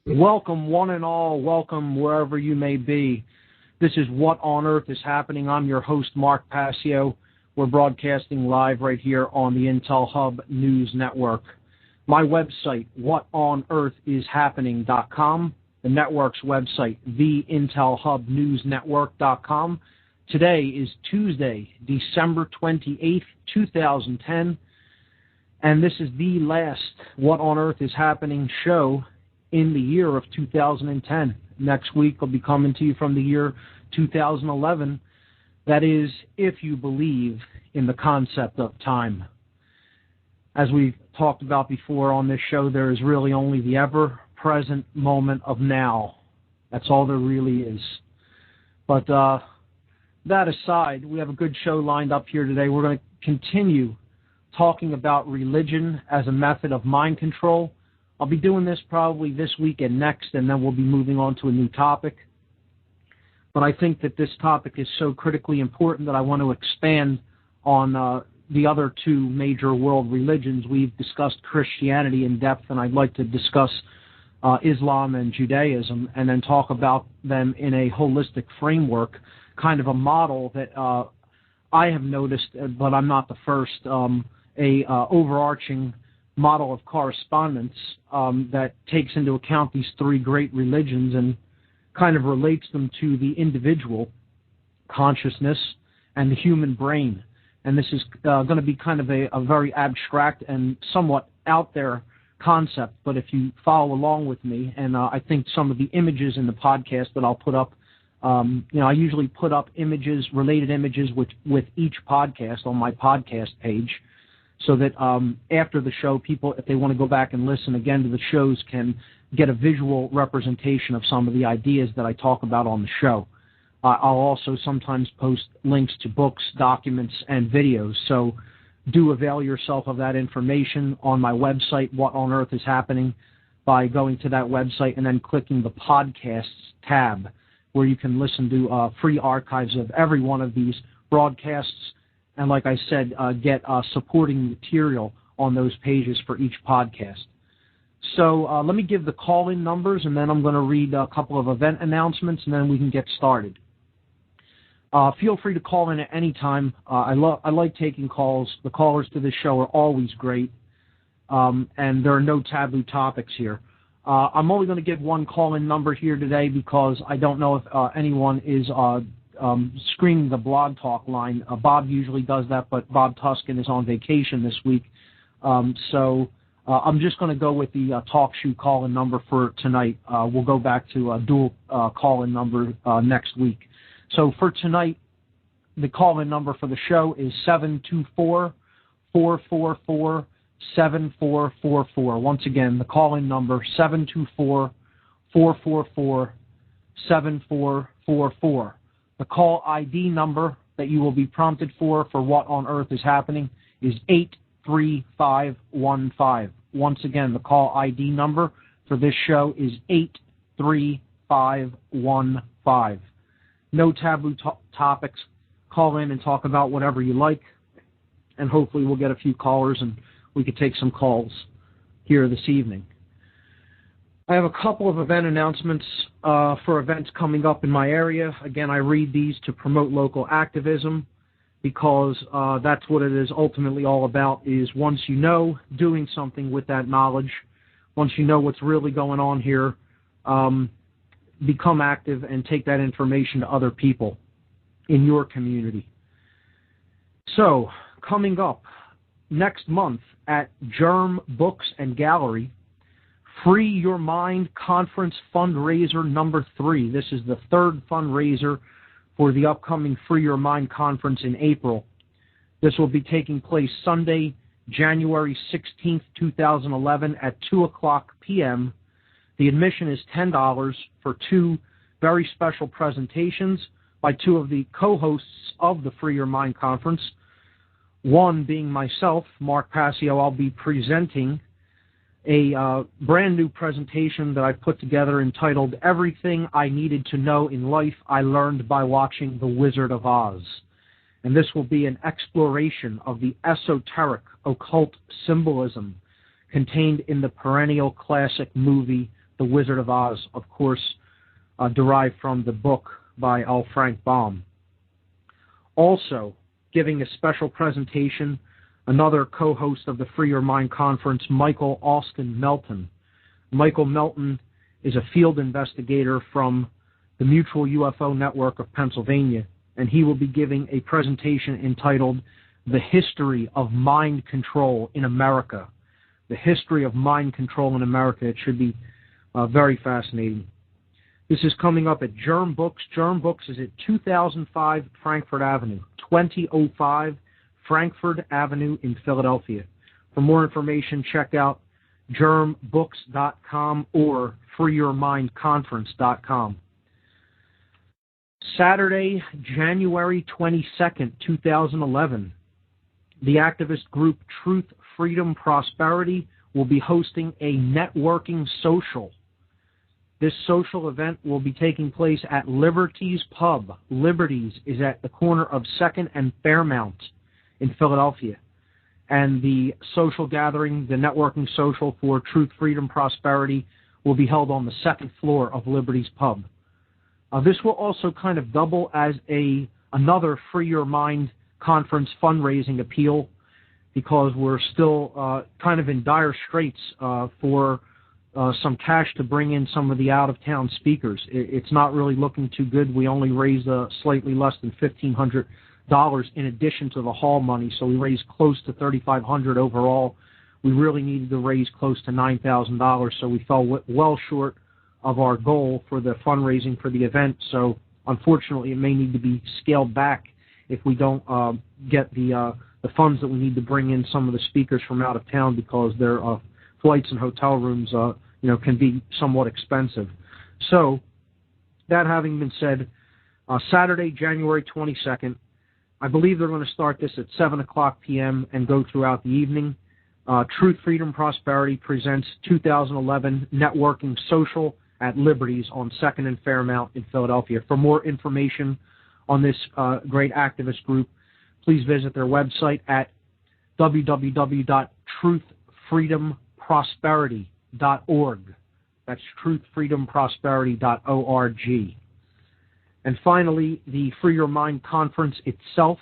Welcome, one and all. Welcome wherever you may be. This is What on Earth is Happening. I'm your host, Mark Passio. We're broadcasting live right here on the Intel Hub News Network. My website, whatonearthishappening.com. The network's website, theintelhubnewsnetwork.com. Today is Tuesday, December 28th, 2010, and this is the last What on Earth is Happening show in the year of 2010. Next week I'll be coming to you from the year 2011. That is, if you believe in the concept of time. As we've talked about before on this show, there is really only the ever-present moment of now. That's all there really is. But that aside, we have a good show lined up here today. We're going to continue talking about religion as a method of mind control. I'll be doing this probably this week and next, and then we'll be moving on to a new topic. But I think that this topic is so critically important that I want to expand on the other two major world religions. We've discussed Christianity in depth, and I'd like to discuss Islam and Judaism, and then talk about them in a holistic framework, kind of a model that I have noticed, but I'm not the first, overarching model of correspondence that takes into account these three great religions and kind of relates them to the individual consciousness and the human brain. And this is going to be kind of a very abstract and somewhat out there concept, but if you follow along with me, and I think some of the images in the podcast that I'll put up, I usually put up images, related images with each podcast on my podcast page, so that after the show, people, if they want to go back and listen again to the shows, can get a visual representation of some of the ideas that I talk about on the show. I'll also sometimes post links to books, documents, and videos, so do avail yourself of that information on my website, What on Earth is Happening, by going to that website and then clicking the Podcasts tab, where you can listen to free archives of every one of these broadcasts, and like I said, get supporting material on those pages for each podcast. So let me give the call-in numbers, and then I'm going to read a couple of event announcements, and then we can get started. Feel free to call in at any time. I like taking calls. The callers to this show are always great, and there are no taboo topics here. I'm only going to give one call-in number here today because I don't know if anyone is screening the Blog Talk line. Bob usually does that, but Bob Tuskin is on vacation this week. So I'm just going to go with the TalkShoe call-in number for tonight. We'll go back to a dual call-in number next week. So for tonight, the call-in number for the show is 724-444-7444. Once again, the call-in number, 724-444-7444. The call ID number that you will be prompted for What on Earth is Happening is 83515. Once again, the call ID number for this show is 83515. No taboo topics. Call in and talk about whatever you like, and hopefully we'll get a few callers and we could take some calls here this evening. I have a couple of event announcements for events coming up in my area. Again, I read these to promote local activism because that's what it is ultimately all about, is once you know, doing something with that knowledge. Once you know what's really going on here, become active and take that information to other people in your community. So, coming up next month at Germ Books and Gallery, Free Your Mind Conference Fundraiser number 3. This is the third fundraiser for the upcoming Free Your Mind Conference in April. This will be taking place Sunday, January 16th, 2011 at 2 o'clock p.m. The admission is $10 for two very special presentations by two of the co-hosts of the Free Your Mind Conference. One being myself, Mark Passio. I'll be presenting a brand new presentation that I've put together entitled Everything I Needed to Know in Life I Learned by Watching The Wizard of Oz. And this will be an exploration of the esoteric occult symbolism contained in the perennial classic movie The Wizard of Oz, of course, derived from the book by L. Frank Baum. Also, giving a special presentation, another co-host of the Free Your Mind Conference, Michael Austin Melton. Michael Melton is a field investigator from the Mutual UFO Network of Pennsylvania, and he will be giving a presentation entitled The History of Mind Control in America. The History of Mind Control in America. It should be very fascinating. This is coming up at Germ Books. Germ Books is at 2005 Frankfurt Avenue, 2005 Frankfurt Avenue in Philadelphia. For more information, check out germbooks.com or freeyourmindconference.com. Saturday, January 22nd, 2011, the activist group Truth, Freedom, Prosperity will be hosting a networking social. This social event will be taking place at Liberty's Pub. Liberty's is at the corner of 2nd and Fairmount in Philadelphia. And the social gathering, the networking social for Truth, Freedom, Prosperity will be held on the 2nd floor of Liberty's Pub. This will also kind of double as another Free Your Mind Conference fundraising appeal, because we're still kind of in dire straits for some cash to bring in some of the out-of-town speakers. It's not really looking too good. We only raised slightly less than $1,500 in addition to the hall money, so we raised close to $3,500 overall. We really needed to raise close to $9,000, so we fell well short of our goal for the fundraising for the event. So unfortunately, it may need to be scaled back if we don't get the funds that we need to bring in some of the speakers from out of town, because their flights and hotel rooms can be somewhat expensive. So, that having been said, Saturday, January 22nd, I believe they're going to start this at 7 o'clock p.m. and go throughout the evening. Truth, Freedom, Prosperity presents 2011 Networking Social at Liberty's on 2nd and Fairmount in Philadelphia. For more information on this great activist group, please visit their website at www.truthfreedomprosperity.org. That's truthfreedomprosperity.org. And finally, the Free Your Mind Conference itself,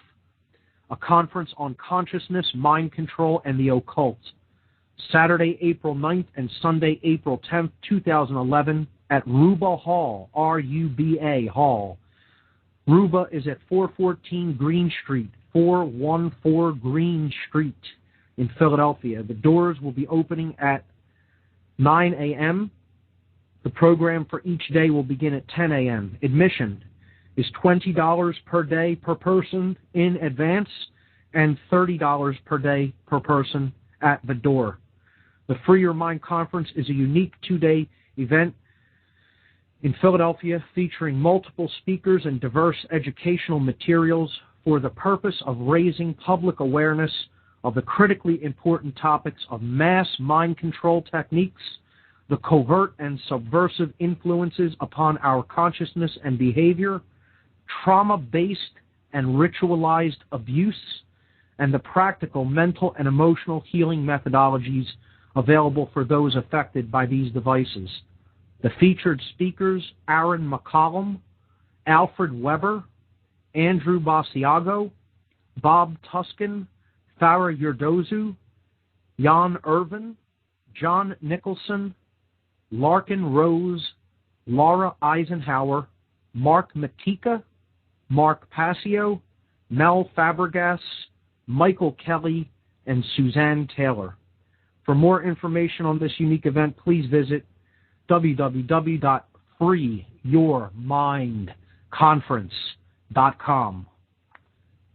a conference on consciousness, mind control, and the occult. Saturday, April 9th and Sunday, April 10th, 2011 at Ruba Hall, R-U-B-A Hall. Ruba is at 414 Green Street, 414 Green Street in Philadelphia. The doors will be opening at 9 a.m. The program for each day will begin at 10 a.m. Admission is $20 per day per person in advance and $30 per day per person at the door. The Free Your Mind Conference is a unique two-day event in Philadelphia featuring multiple speakers and diverse educational materials for the purpose of raising public awareness of the critically important topics of mass mind control techniques, the covert and subversive influences upon our consciousness and behavior, trauma-based and ritualized abuse, and the practical mental and emotional healing methodologies available for those affected by these devices. The featured speakers, Aaron McCollum, Alfred Weber, Andrew Basiago, Bob Tuskin, Farah Yurdozu, Jan Irvin, John Nicholson, Larkin Rose, Laura Eisenhower, Mark Matika, Mark Passio, Mel Fabregas, Michael Kelly, and Suzanne Taylor. For more information on this unique event, please visit www.freeyourmindconference.com.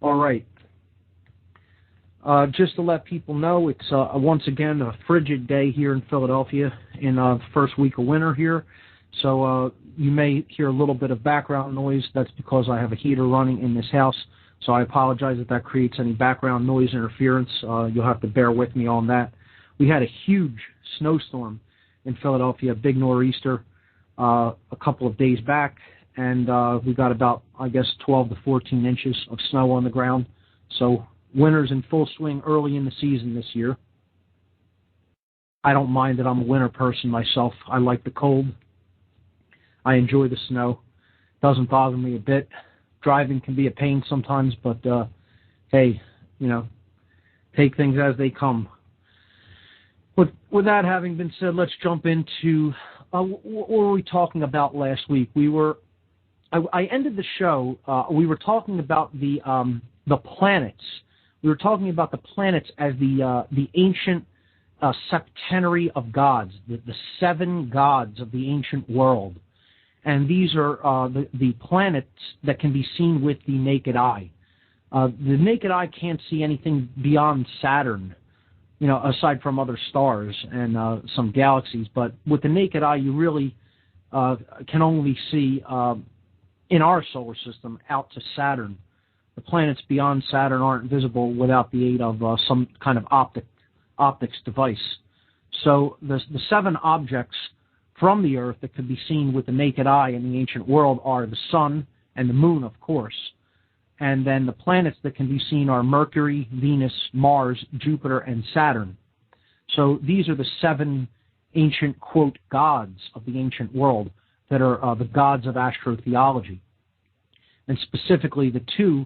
All right. Just to let people know, it's once again a frigid day here in Philadelphia in the first week of winter here. So you may hear a little bit of background noise. That's because I have a heater running in this house. So I apologize if that creates any background noise interference. You'll have to bear with me on that. We had a huge snowstorm in Philadelphia, a big nor'easter, a couple of days back, and we got about, 12 to 14 inches of snow on the ground. So winter's in full swing early in the season this year. I don't mind that I'm a winter person myself. I like the cold. I enjoy the snow. Doesn't bother me a bit. Driving can be a pain sometimes, but hey, take things as they come. With that having been said, let's jump into what were we talking about last week? I ended the show. We were talking about the planets. We were talking about the planets as the ancient septenary of gods, the 7 gods of the ancient world. And these are the planets that can be seen with the naked eye. The naked eye can't see anything beyond Saturn, aside from other stars and some galaxies. But with the naked eye, you really can only see, in our solar system, out to Saturn. The planets beyond Saturn aren't visible without the aid of some kind of optics device. So the 7 objects from the Earth that could be seen with the naked eye in the ancient world are the Sun and the Moon, of course. And then the planets that can be seen are Mercury, Venus, Mars, Jupiter, and Saturn. So these are the 7 ancient, quote, gods of the ancient world that are the gods of astrotheology. And specifically, the 2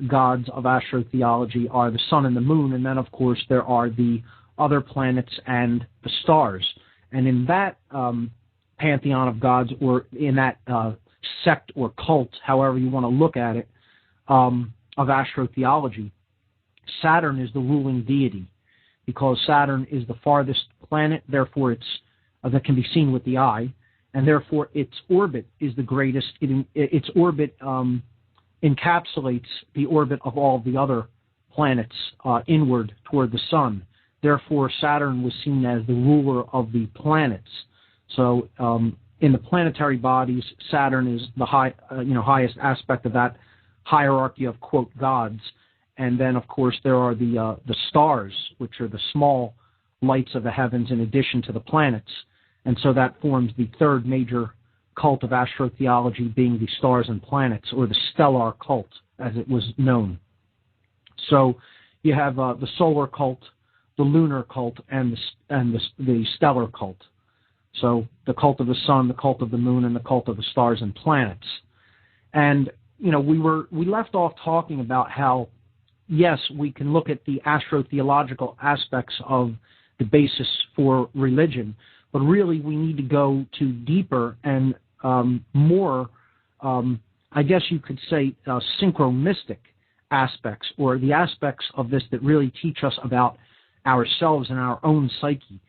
gods of astrotheology are the Sun and the Moon, and then, of course, there are the other planets and the stars. And in that pantheon of gods, or in that sect or cult, however you want to look at it, of astrotheology, Saturn is the ruling deity, because Saturn is the farthest planet, therefore it's that can be seen with the eye, and therefore its orbit is the greatest. Its orbit encapsulates the orbit of all the other planets inward toward the sun. Therefore, Saturn was seen as the ruler of the planets. So, in the planetary bodies, Saturn is the highest aspect of that hierarchy of, quote, gods. And then, of course, there are the stars, which are the small lights of the heavens in addition to the planets. And so that forms the 3rd major cult of astrotheology, being the stars and planets, or the stellar cult, as it was known. So you have the solar cult, the lunar cult, and the stellar cult. So the cult of the sun, the cult of the moon, and the cult of the stars and planets. And we left off talking about how, yes, we can look at the astrotheological aspects of the basis for religion, but really we need to go to deeper and more, I guess you could say, synchromistic aspects, or the aspects of this that really teach us about ourselves and our own psyche.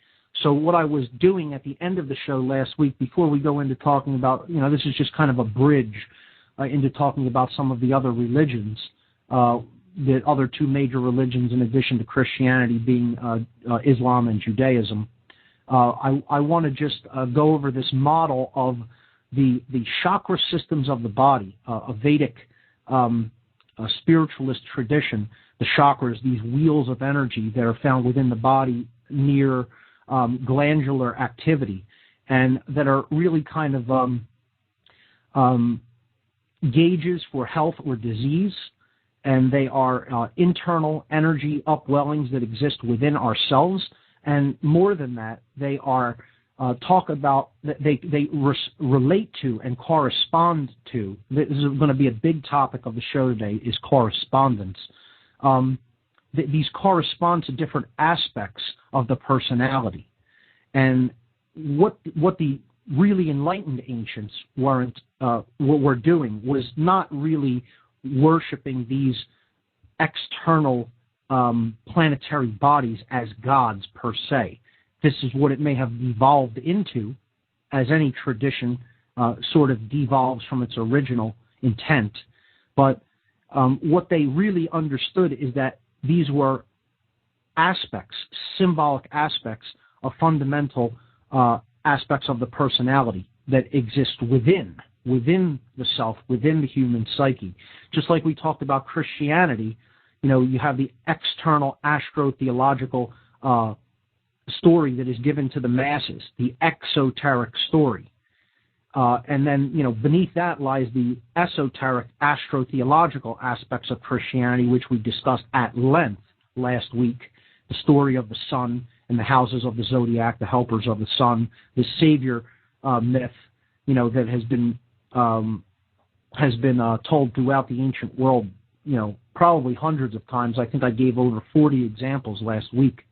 So what I was doing at the end of the show last week, before we go into talking about, this is just kind of a bridge into talking about some of the other religions, the other 2 major religions in addition to Christianity being Islam and Judaism. I want to just go over this model of the chakra systems of the body, a Vedic spiritualist tradition. The chakras, these wheels of energy that are found within the body near glandular activity, and that are really kind of gauges for health or disease, and they are internal energy upwellings that exist within ourselves. And more than that, they are relate to and correspond to. This is going to be a big topic of the show today, is correspondence. These correspond to different aspects of the personality. And what the really enlightened ancients were doing was not really worshiping these external planetary bodies as gods per se. This is what it may have devolved into, as any tradition sort of devolves from its original intent. But what they really understood is that these were aspects, symbolic aspects of fundamental aspects of the personality that exist within the self, within the human psyche. Just like we talked about Christianity, you have the external astrotheological story that is given to the masses, the exoteric story. And then, beneath that lies the esoteric astrotheological aspects of Christianity, which we discussed at length last week, the story of the sun and the houses of the zodiac, the helpers of the sun, the savior myth, that has been told throughout the ancient world, probably hundreds of times. I think I gave over 40 examples last week,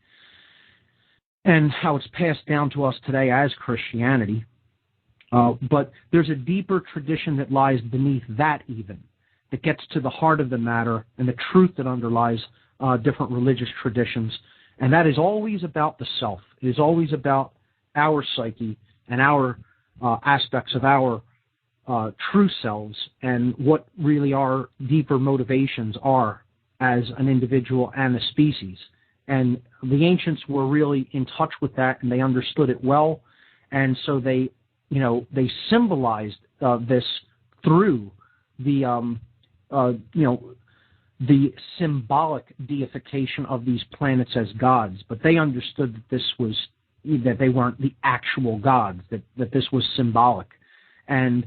and how it's passed down to us today as Christianity. But there's a deeper tradition that lies beneath that even, that gets to the heart of the matter and the truth that underlies different religious traditions, and that is always about the self. It is always about our psyche and our aspects of our true selves and what really our deeper motivations are as an individual and a species. And the ancients were really in touch with that, and they understood it well, and so they symbolized this through the symbolic deification of these planets as gods. But they understood that they weren't the actual gods, that this was symbolic. And,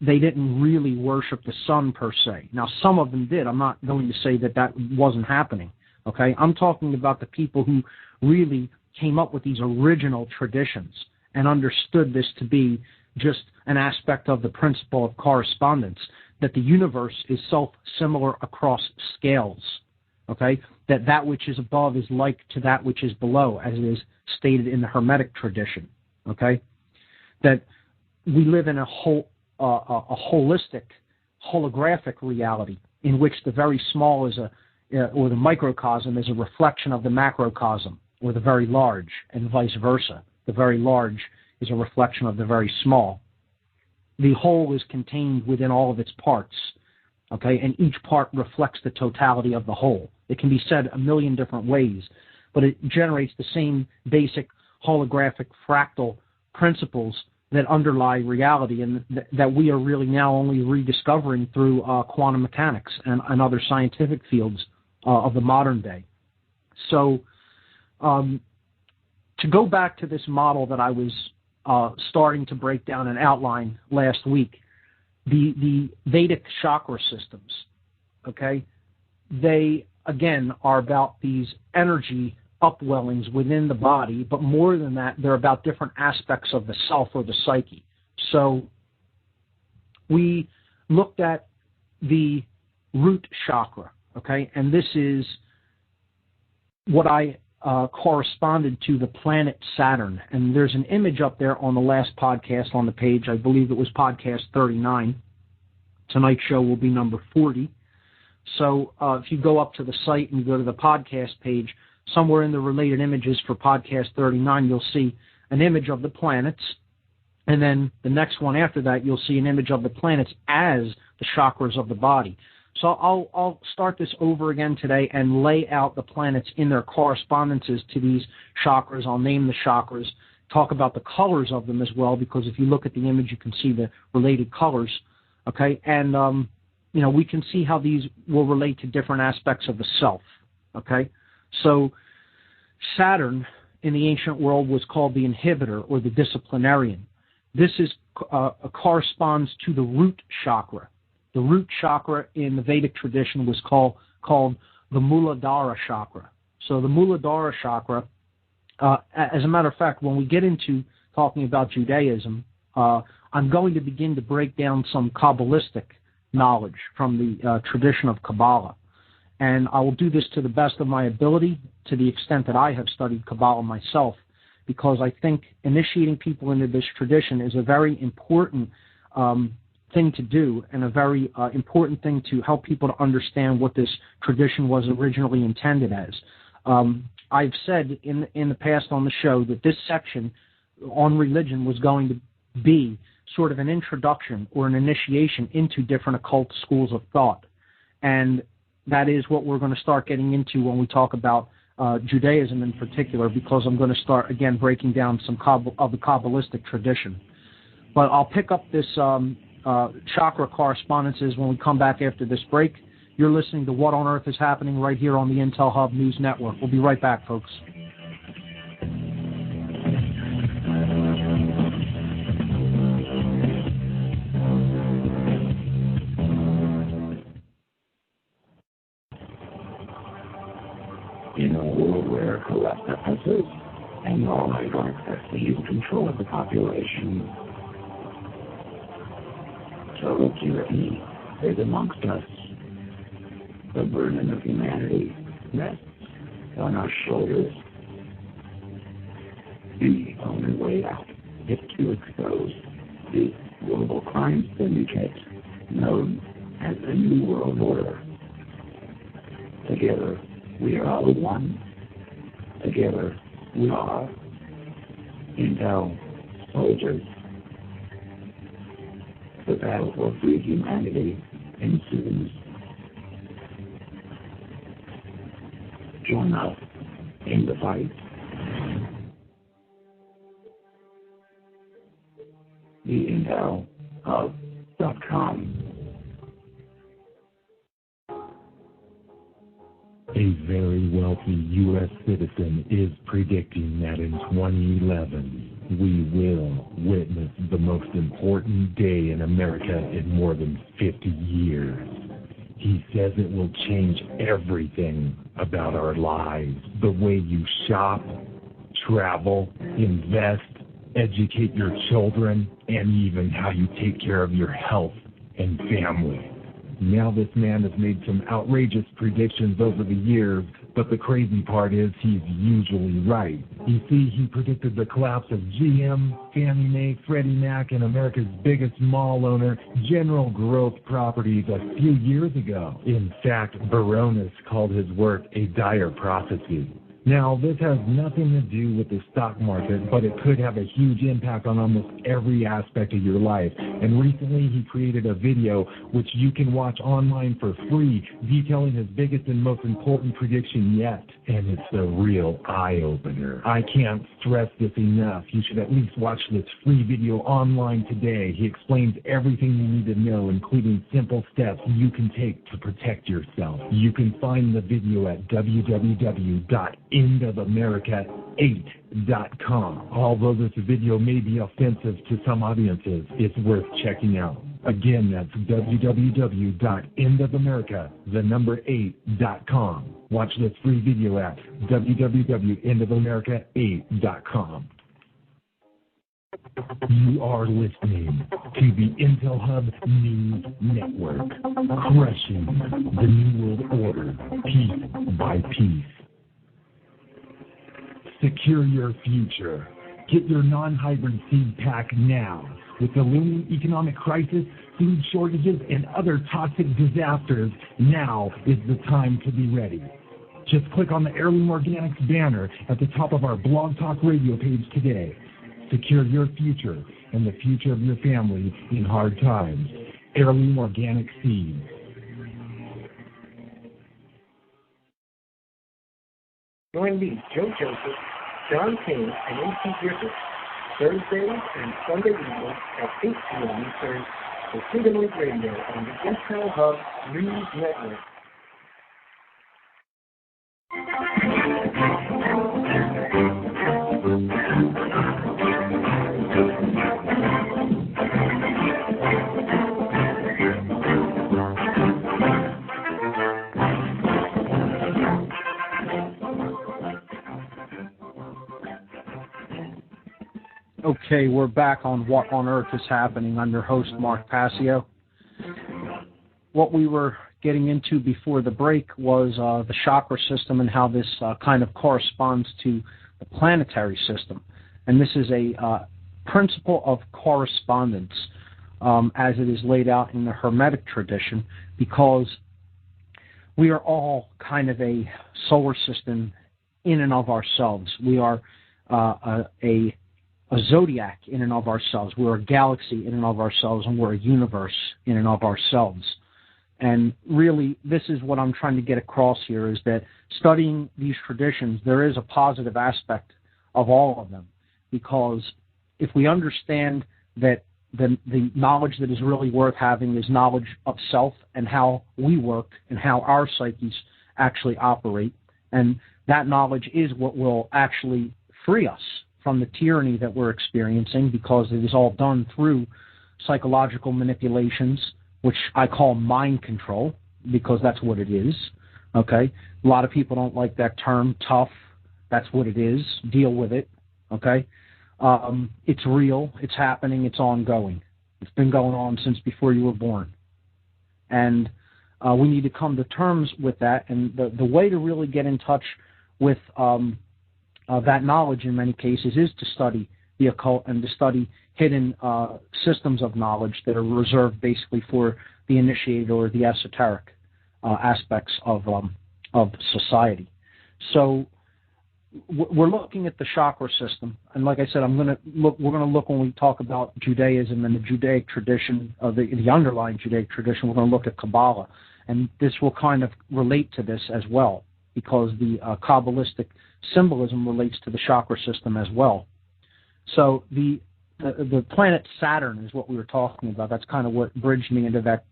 they didn't really worship the sun per se. Now, some of them did. I'm not going to say that wasn't happening, okay? I'm talking about the people who really came up with these original traditions and understood this to be just an aspect of the principle of correspondence, that the universe is self-similar across scales, okay? That which is above is like to that which is below, as it is stated in the Hermetic tradition, okay? That we live in a holistic, holographic reality in which the very small or the microcosm is a reflection of the macrocosm, or the very large, and vice versa. The very large is a reflection of the very small. The whole is contained within all of its parts, okay? And each part reflects the totality of the whole. It can be said a million different ways, but it generates the same basic holographic fractal principles that underlie reality, and that we are really now only rediscovering through quantum mechanics and other scientific fields of the modern day. So to go back to this model that I was starting to break down and outline last week, the Vedic chakra systems, okay, they, again, are about these energy upwellings within the body, but more than that, they're about different aspects of the self or the psyche. So we looked at the root chakra, okay, and this is what I corresponded to the planet Saturn. And there's an image up there on the last podcast on the page. I believe it was podcast 39. Tonight's show will be number 40. So if you go up to the site and you go to the podcast page, somewhere in the related images for podcast 39, you'll see an image of the planets. And then the next one after that, you'll see an image of the planets as the chakras of the body. So I'll start this over again today and lay out the planets in their correspondences to these chakras. I'll name the chakras, talk about the colors of them as well, because if you look at the image, you can see the related colors, okay? And, we can see how these will relate to different aspects of the self, okay? So Saturn in the ancient world was called the inhibitor or the disciplinarian. This corresponds to the root chakra. The root chakra in the Vedic tradition was called the Muladhara chakra. So the Muladhara chakra, as a matter of fact, when we get into talking about Judaism, I'm going to begin to break down some Kabbalistic knowledge from the tradition of Kabbalah. And I will do this to the best of my ability, to the extent that I have studied Kabbalah myself, because I think initiating people into this tradition is a very important thing to do, and a very important thing to help people to understand what this tradition was originally intended as. I've said in the past on the show that this section on religion was going to be sort of an introduction or an initiation into different occult schools of thought. And that is what we're going to start getting into when we talk about Judaism in particular, because I'm going to start, again, breaking down some of the Kabbalistic tradition. But I'll pick up this chakra correspondences when we come back after this break. You're listening to What on Earth is Happening right here on the Intel Hub News Network. We'll be right back, folks. In a world where collectivists and oligarchs have seized control of the population. Total tyranny is amongst us. The burden of humanity rests on our shoulders. The only way out is to expose the global crime syndicate known as the New World Order. Together, we are all one. Together, we are intel soldiers. The battle for free humanity ensues. Join us in the fight. The intel of.com. A very wealthy U.S. citizen is predicting that in 2011, we will witness the most important day in America in more than 50 years. He says it will change everything about our lives. The way you shop, travel, invest, educate your children, and even how you take care of your health and family. Now this man has made some outrageous predictions over the years, but the crazy part is he's usually right. You see, he predicted the collapse of GM, Fannie Mae, Freddie Mac, and America's biggest mall owner, General Growth Properties, a few years ago. In fact, Baronis called his work a dire prophecy. Now, this has nothing to do with the stock market, but it could have a huge impact on almost every aspect of your life. And recently, he created a video which you can watch online for free, detailing his biggest and most important prediction yet. And it's a real eye-opener. I can't stress this enough. You should at least watch this free video online today. He explains everything you need to know, including simple steps you can take to protect yourself. You can find the video at www.endofamerica8.com. Although this video may be offensive to some audiences, it's worth checking out. Again, that's www.endofamerica8.com. Watch this free video at www.endofamerica8.com. You are listening to the Intel Hub News Network, crushing the New World Order piece by piece. Secure your future. Get your non-hybrid seed pack now. With the looming economic crisis, food shortages, and other toxic disasters, now is the time to be ready. Just click on the Heirloom Organics banner at the top of our Blog Talk Radio page today. Secure your future and the future of your family in hard times. Heirloom Organic Seeds. Join me, Joe Joseph, John Kane, and A.T. Griffith, Thursdays and Sunday evenings at 8 p.m. Eastern for Freedom Link Radio on the Intel Hub News Network. Okay, we're back on What on Earth is Happening. I'm your host, Mark Passio. What we were getting into before the break was the chakra system and how this kind of corresponds to the planetary system. And this is a principle of correspondence as it is laid out in the Hermetic tradition, because we are all kind of a solar system in and of ourselves. We are a zodiac in and of ourselves. We're a galaxy in and of ourselves, and we're a universe in and of ourselves. And really, this is what I'm trying to get across here, is that studying these traditions, there is a positive aspect of all of them, because if we understand that the knowledge that is really worth having is knowledge of self and how we work and how our psyches actually operate, and that knowledge is what will actually free us from the tyranny that we're experiencing, because it is all done through psychological manipulations, which I call mind control, because that's what it is. Okay? A lot of people don't like that term, tough. That's what it is. Deal with it. Okay? It's real. It's happening. It's ongoing. It's been going on since before you were born. And we need to come to terms with that. And the way to really get in touch with that knowledge in many cases is to study the occult and to study hidden systems of knowledge that are reserved basically for the initiated or the esoteric aspects of society. So we're looking at the chakra system, and like I said, we're going to look when we talk about Judaism and the Judaic tradition, the underlying Judaic tradition. We're going to look at Kabbalah, and this will kind of relate to this as well, because the Kabbalistic symbolism relates to the chakra system as well. So the planet Saturn is what we were talking about. That's kind of what bridged me into that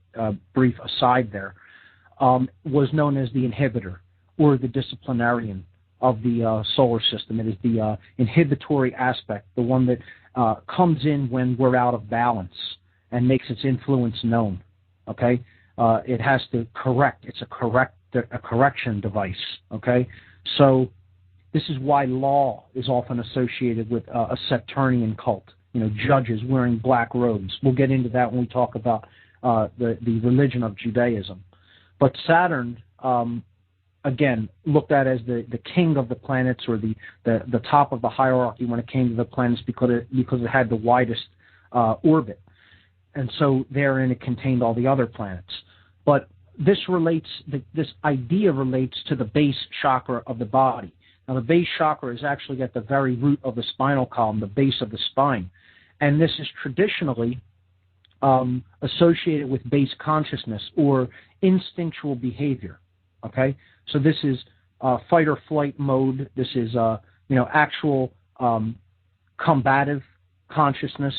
brief aside there. Was known as the inhibitor or the disciplinarian of the solar system. It is the inhibitory aspect, the one that comes in when we're out of balance and makes its influence known. Okay, it has to correct. It's a correction device. Okay, so this is why law is often associated with a Saturnian cult. Judges wearing black robes. We'll get into that when we talk about the religion of Judaism. But Saturn, again, looked at as the king of the planets, or the top of the hierarchy when it came to the planets, because it had the widest orbit, and so therein it contained all the other planets. But this idea relates to the base chakra of the body. Now, the base chakra is actually at the very root of the spinal column, the base of the spine, and this is traditionally associated with base consciousness or instinctual behavior. Okay, so this is fight or flight mode. This is actual combative consciousness.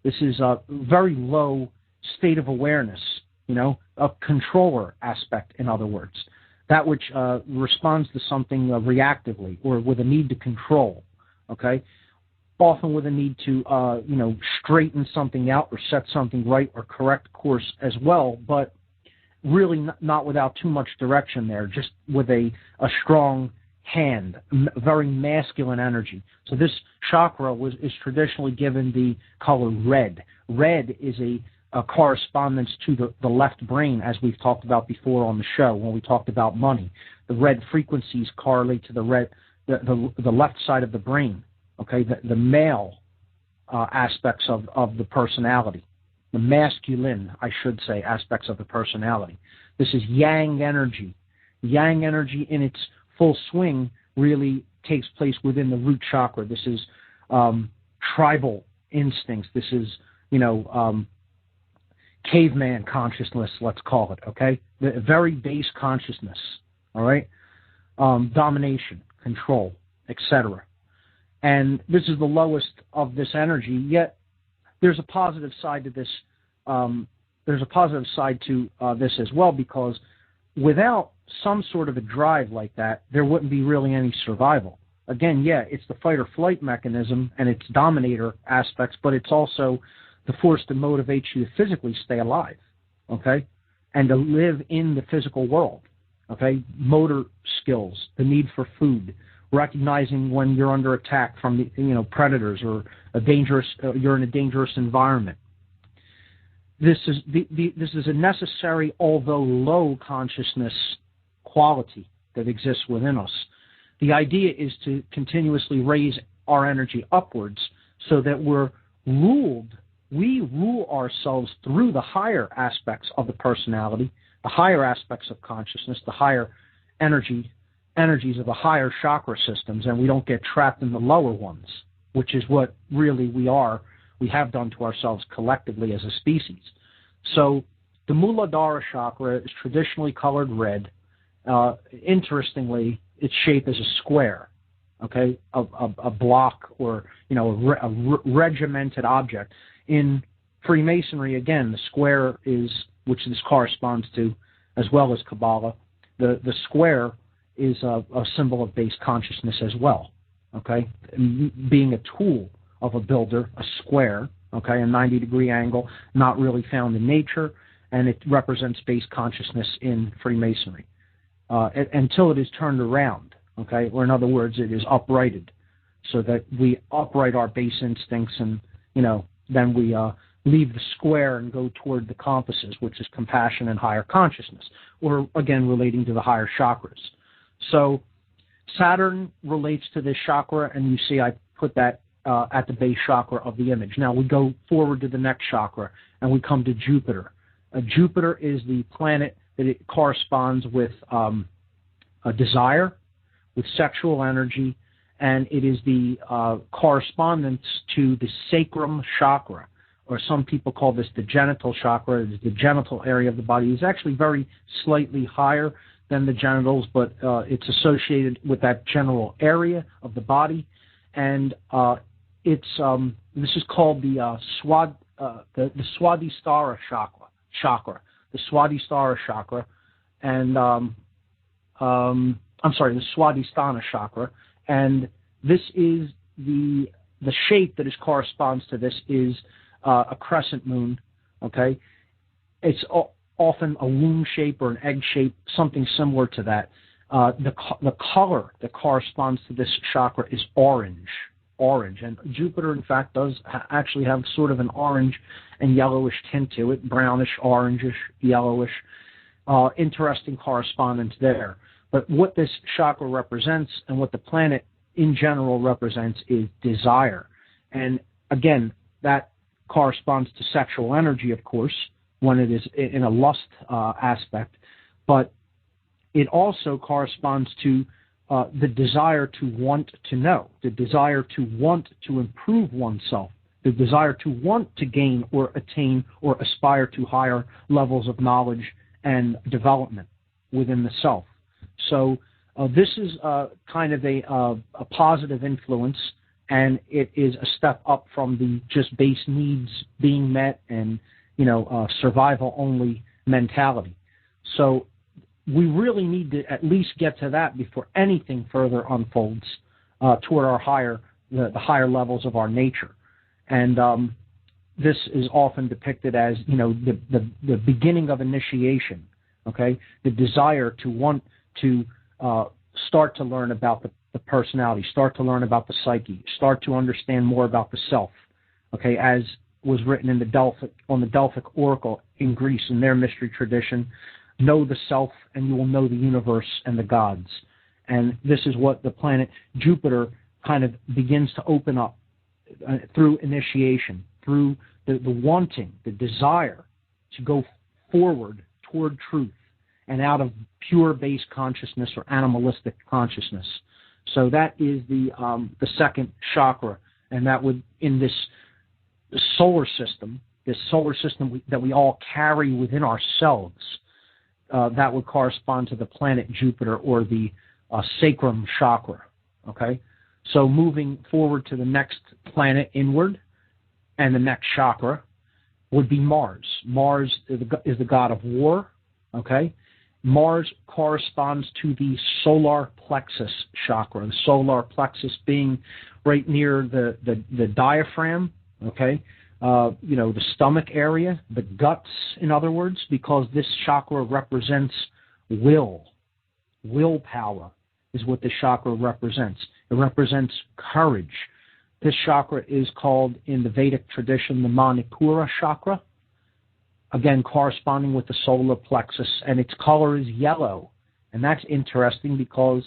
This is a very low state of awareness. A controller aspect, in other words, that which responds to something reactively or with a need to control. Okay, often with a need to straighten something out or set something right or correct course as well, but really not without too much direction there, just with a strong hand, very masculine energy. So this chakra is traditionally given the color red. Red is a correspondence to the left brain, as we've talked about before on the show when we talked about money. The red frequencies correlate to the left side of the brain. Okay, the male aspects of the personality. The masculine, I should say, aspects of the personality. This is yang energy. Yang energy in its full swing really takes place within the root chakra. This is tribal instincts. This is, caveman consciousness, let's call it, okay? The very base consciousness, all right? Domination, control, etc. And this is the lowest of this energy, yet there's a positive side to this. There's a positive side to this as well, because without some sort of a drive like that, there wouldn't be really any survival. Again, it's the fight or flight mechanism and its dominator aspects, but it's also the force to motivate you to physically stay alive, okay, and to live in the physical world, okay. Motor skills, the need for food, recognizing when you're under attack from the predators or you're in a dangerous environment. This is a necessary, although low, consciousness quality that exists within us. The idea is to continuously raise our energy upwards so that we rule ourselves through the higher aspects of the personality, the higher aspects of consciousness, the higher energies of the higher chakra systems, and we don't get trapped in the lower ones, which is what really we have done to ourselves collectively as a species. So the Muladhara chakra is traditionally colored red. Interestingly, its shape is a square, okay, a block or a regimented object. In Freemasonry, again, the square is, which this corresponds to, as well as Kabbalah, the square is a symbol of base consciousness as well, okay? Being a tool of a builder, a square, okay, a 90-degree angle, not really found in nature, and it represents base consciousness in Freemasonry. until it is turned around, okay? Or in other words, it is uprighted, so that we upright our base instincts and, then we leave the square and go toward the compasses, which is compassion and higher consciousness, or again, relating to the higher chakras. So Saturn relates to this chakra, and you see I put that at the base chakra of the image. Now we go forward to the next chakra, and we come to Jupiter. Jupiter is the planet that it corresponds with a desire, with sexual energy, and it is the correspondence to the sacrum chakra, or some people call this the genital chakra. It is the genital area of the body. It's actually very slightly higher than the genitals, but it's associated with that general area of the body, and this is called the Swadhisthana chakra, the Swadhisthana chakra, and the Swadhisthana chakra, and this is the shape that corresponds to this is a crescent moon. Okay, it's often a womb shape or an egg shape, something similar to that. The color that corresponds to this chakra is orange, and Jupiter, in fact, does actually have sort of an orange and yellowish tint to it, brownish, orangish, yellowish. Interesting correspondence there. But what this chakra represents and what the planet in general represents is desire. And again, that corresponds to sexual energy, of course, when it is in a lust aspect, but it also corresponds to the desire to want to know, the desire to want to improve oneself, the desire to want to gain or attain or aspire to higher levels of knowledge and development within the self. So this is kind of a positive influence, and it is a step up from the just base needs being met and survival-only mentality. So we really need to at least get to that before anything further unfolds toward our the higher levels of our nature. And this is often depicted as, the beginning of initiation, okay? The desire to want to start to learn about the personality, start to learn about the psyche, start to understand more about the self, okay? As was written in on the Delphic Oracle in Greece in their mystery tradition, know the self and you will know the universe and the gods. And this is what the planet Jupiter kind of begins to open up through initiation, through the wanting, the desire to go forward toward truth and out of pure base consciousness or animalistic consciousness. So that is the second chakra, and that would, in this solar system that we all carry within ourselves, that would correspond to the planet Jupiter or the sacrum chakra. Okay, so moving forward to the next planet inward, and the next chakra would be Mars. Mars is the god of war. Okay, Mars corresponds to the solar plexus chakra. The solar plexus being right near the diaphragm. Okay, the stomach area, the guts, in other words, because this chakra represents willpower is what this chakra represents. It represents courage. This chakra is called, in the Vedic tradition, the Manipura chakra, again corresponding with the solar plexus, and its color is yellow. And that's interesting because,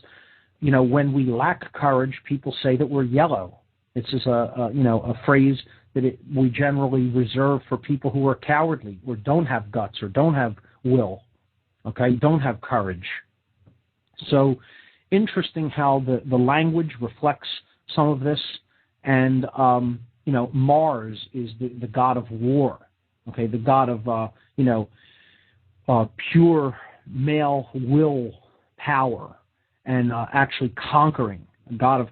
when we lack courage, people say that we're yellow. This is a phrase that we generally reserve for people who are cowardly or don't have guts or don't have will, okay, don't have courage. So interesting how the language reflects some of this. And, Mars is the god of war, okay, the god of, pure male will power and actually conquering, a god of,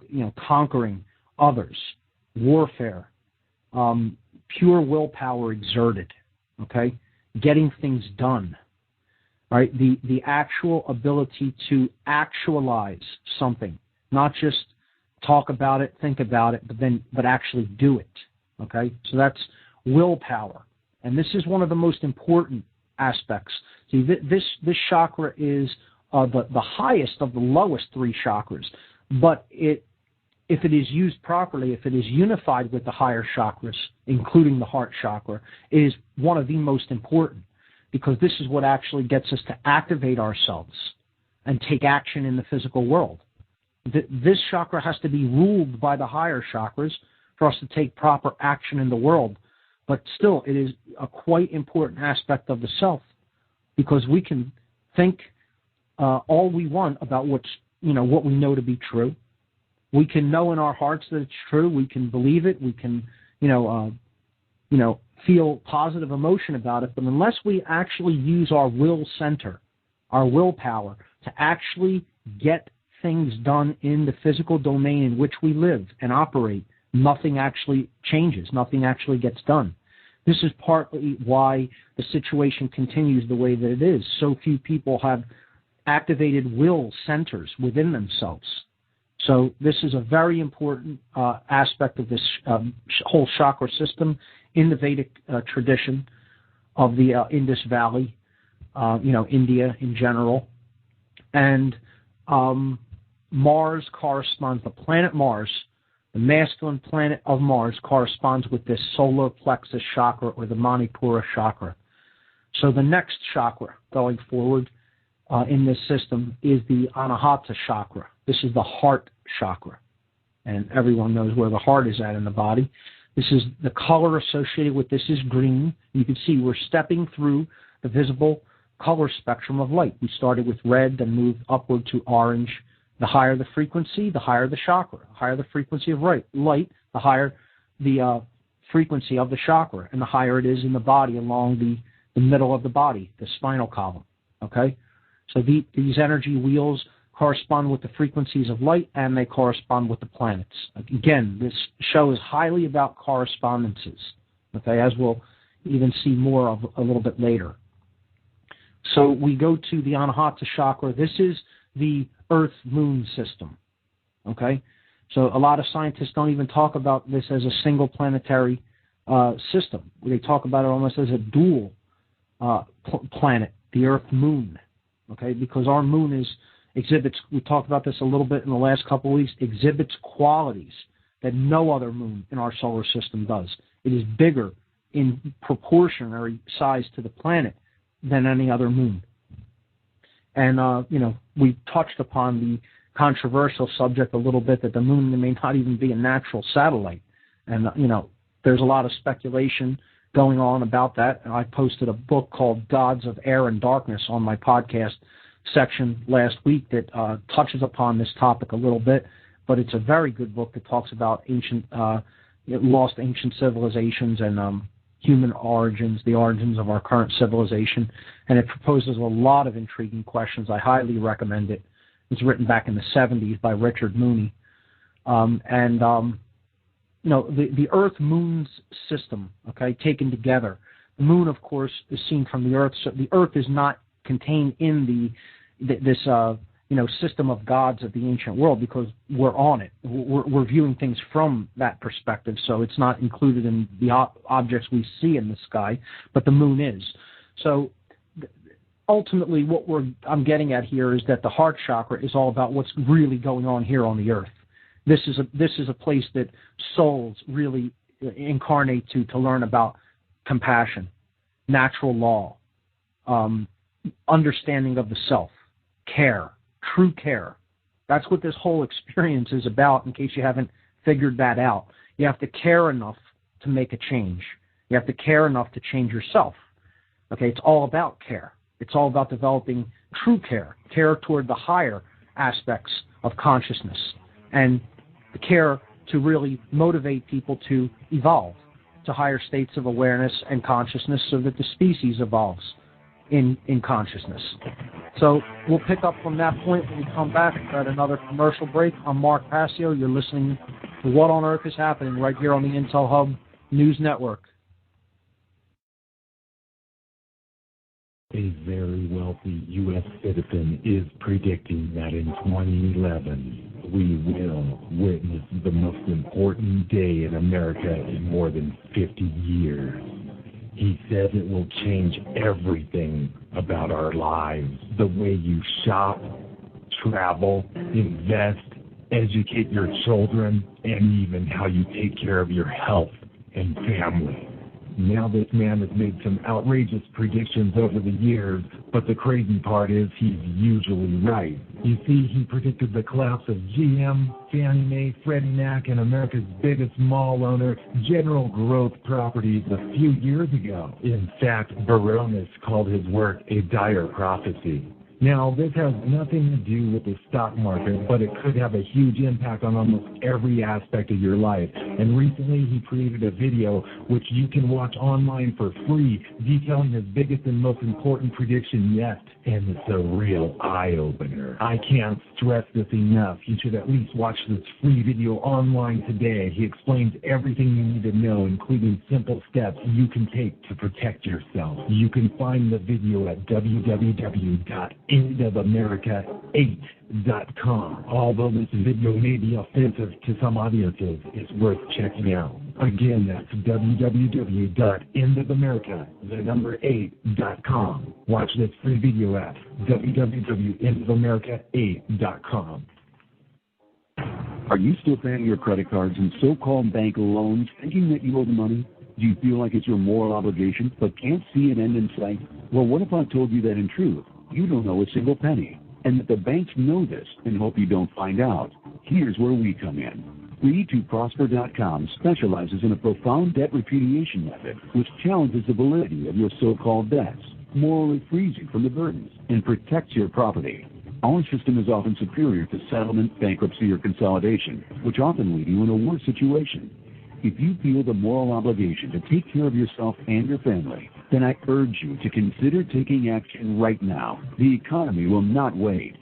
conquering others, warfare, pure willpower exerted, okay, getting things done, right? The actual ability to actualize something, not just talk about it, think about it, but actually do it, okay? So that's willpower. And this is one of the most important aspects. See, this chakra is the highest of the lowest three chakras. But if it is used properly, if it is unified with the higher chakras, including the heart chakra, it is one of the most important, because this is what actually gets us to activate ourselves and take action in the physical world. This chakra has to be ruled by the higher chakras for us to take proper action in the world. But still, it is a quite important aspect of the self, because we can think all we want about what we know to be true. We can know in our hearts that it's true. We can believe it. We can, feel positive emotion about it. But unless we actually use our will center, our willpower, to actually get things done in the physical domain in which we live and operate, nothing actually changes. Nothing actually gets done. This is partly why the situation continues the way that it is. So few people have activated will centers within themselves. So this is a very important aspect of this whole chakra system in the Vedic tradition of the Indus Valley, India in general. And Mars corresponds, the planet Mars, the masculine planet of Mars, corresponds with this solar plexus chakra, or the Manipura chakra. So the next chakra going forward in this system is the Anahata chakra. This is the heart chakra. And everyone knows where the heart is at in the body. This is the color associated with this is green. You can see we're stepping through the visible color spectrum of light. We started with red, then moved upward to orange. The higher the frequency, the higher the chakra. The higher the frequency of light, the higher the frequency of the chakra, and the higher it is in the body along the middle of the body, the spinal column. Okay? So these energy wheels correspond with the frequencies of light, and they correspond with the planets. Again, this show is highly about correspondences, okay, as we'll even see more of a little bit later. So we go to the Anahata chakra. This is the Earth-Moon system, okay? So a lot of scientists don't even talk about this as a single planetary system. They talk about it almost as a dual planet, the Earth-Moon, okay, because our moon exhibits, we talked about this a little bit in the last couple of weeks, exhibits qualities that no other moon in our solar system does. It is bigger in proportionary size to the planet than any other moon. And, we touched upon the controversial subject a little bit that the moon may not even be a natural satellite. And, there's a lot of speculation going on about that. And I posted a book called Gods of Air and Darkness on my podcast section last week that touches upon this topic a little bit, but it's a very good book that talks about lost ancient civilizations and human origins, the origins of our current civilization, and it proposes a lot of intriguing questions. I highly recommend it. It was written back in the 70s by Richard Mooney. The Earth-Moon system, okay, taken together. The moon, of course, is seen from the Earth, so the Earth is not contained in this system of gods of the ancient world, because we're on it. We're viewing things from that perspective, so it's not included in the objects we see in the sky, but the moon is. So ultimately what I'm getting at here is that the heart chakra is all about what's really going on here on the Earth. This is a place that souls really incarnate to learn about compassion, natural law, understanding of the self, care, true care. That's what this whole experience is about, in case you haven't figured that out. You have to care enough to make a change. You have to care enough to change yourself. Okay, it's all about care. It's all about developing true care toward the higher aspects of consciousness, and the care to really motivate people to evolve to higher states of awareness and consciousness so that the species evolves in consciousness. So we'll pick up from that point when we come back at another commercial break. I'm Mark Passio. You're listening to What on Earth is Happening right here on the Intel Hub News Network. A very wealthy U.S. citizen is predicting that in 2011 we will witness the most important day in America in more than 50 years. He says it will change everything about our lives. The way you shop, travel, invest, educate your children, and even how you take care of your health and family. Now this man has made some outrageous predictions over the years, but the crazy part is he's usually right. You see, he predicted the collapse of GM, Fannie Mae, Freddie Mac, and America's biggest mall owner, General Growth Properties, a few years ago. In fact, Baronis called his work a dire prophecy. Now, this has nothing to do with the stock market, but it could have a huge impact on almost every aspect of your life. And recently, he created a video which you can watch online for free, detailing his biggest and most important prediction yet. And it's a real eye-opener. I can't stress this enough. You should at least watch this free video online today. He explains everything you need to know, including simple steps you can take to protect yourself. You can find the video at www.endofamerica8.com. Although this video may be offensive to some audiences, it's worth checking out. Again, that's www.endofamerica8.com. Watch this free video at www.endofamerica8.com. Are you still paying your credit cards and so-called bank loans thinking that you owe the money? Do you feel like it's your moral obligation but can't see an end in sight? Well, what if I told you that in truth, you don't owe a single penny, and that the banks know this and hope you don't find out? Here's where we come in. Free2Prosper.com specializes in a profound debt repudiation method which challenges the validity of your so-called debts, morally frees you from the burdens, and protects your property. Our system is often superior to settlement, bankruptcy, or consolidation, which often leave you in a worse situation. If you feel the moral obligation to take care of yourself and your family, then I urge you to consider taking action right now. The economy will not wait.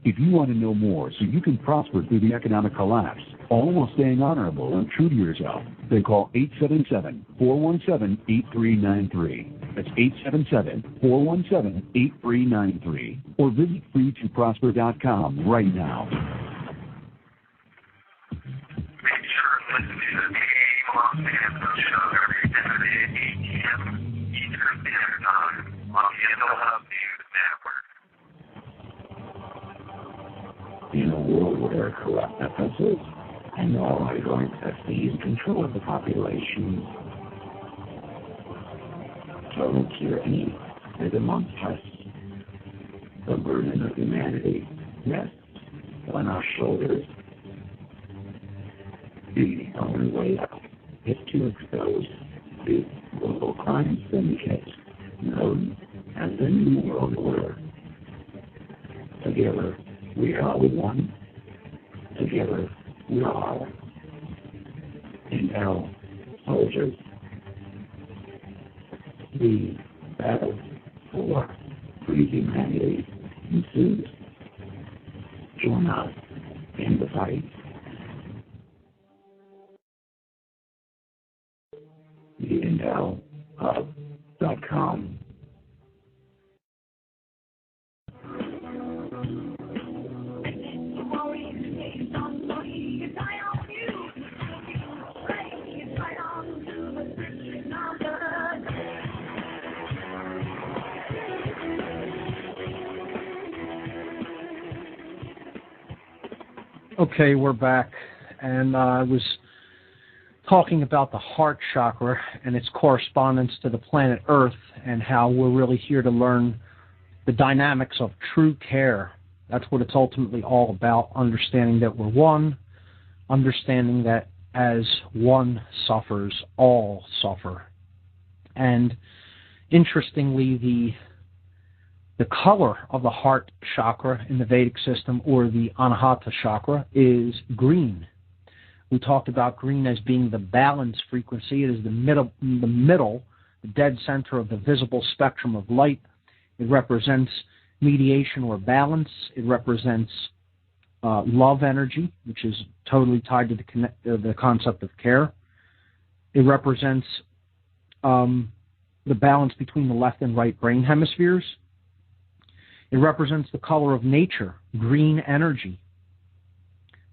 If you want to know more so you can prosper through the economic collapse, all while staying honorable and true to yourself, then call 877-417-8393. That's 877-417-8393. Or visit free2prosper.com right now. Make sure to listen to the Los Angeles show every Saturday at 8 p.m. Eastern Standard Time on the Hub News Network. In a world where there are corrupt efforts and all ongoing seize control of the population, total tyranny is amongst us. The burden of humanity rests on our shoulders. The only way out is to expose the global crime syndicate known as the New World Order. Together, we are one. Together, we are. And now, soldiers, the battle for free humanity ensues. Join us in the fight. TheEndoHub.com. Okay, we're back, and I was talking about the heart chakra and its correspondence to the planet Earth and how we're really here to learn the dynamics of true care. That's what it's ultimately all about, understanding that we're one, understanding that as one suffers, all suffer. And interestingly, the color of the heart chakra in the Vedic system, or the Anahata chakra, is green. We talked about green as being the balance frequency. It is the middle, the dead center of the visible spectrum of light. It represents mediation or balance. It represents love energy, which is totally tied to the concept of care. It represents the balance between the left and right brain hemispheres. It represents the color of nature, green energy.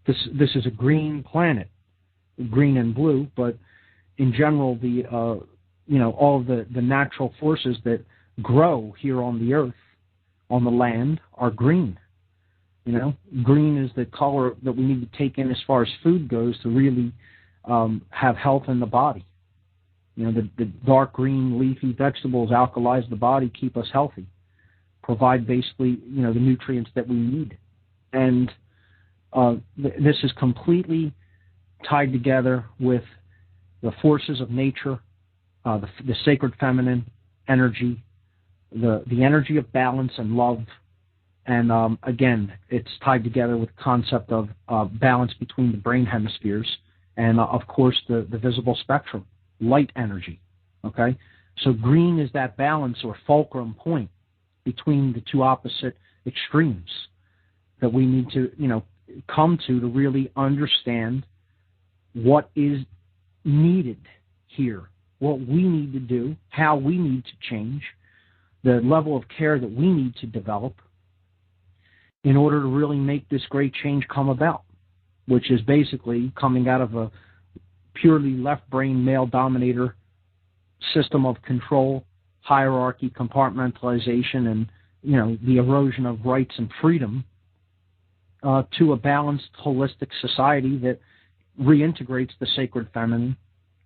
This is a green planet, green and blue, but in general, the all of the natural forces that grow here on the earth, on the land, are green. Green is the color that we need to take in as far as food goes to really have health in the body. The dark green leafy vegetables alkalize the body, keep us healthy, provide basically, the nutrients that we need. And this is completely tied together with the forces of nature, the sacred feminine energy, the energy of balance and love. And again, it's tied together with the concept of balance between the brain hemispheres and, of course, the visible spectrum, light energy. Okay? So green is that balance or fulcrum point between the two opposite extremes that we need to, come to really understand what is needed here, what we need to do, how we need to change, the level of care that we need to develop in order to really make this great change come about, which is basically coming out of a purely left brain male dominator system of control, hierarchy, compartmentalization, and the erosion of rights and freedom to a balanced, holistic society that reintegrates the sacred feminine,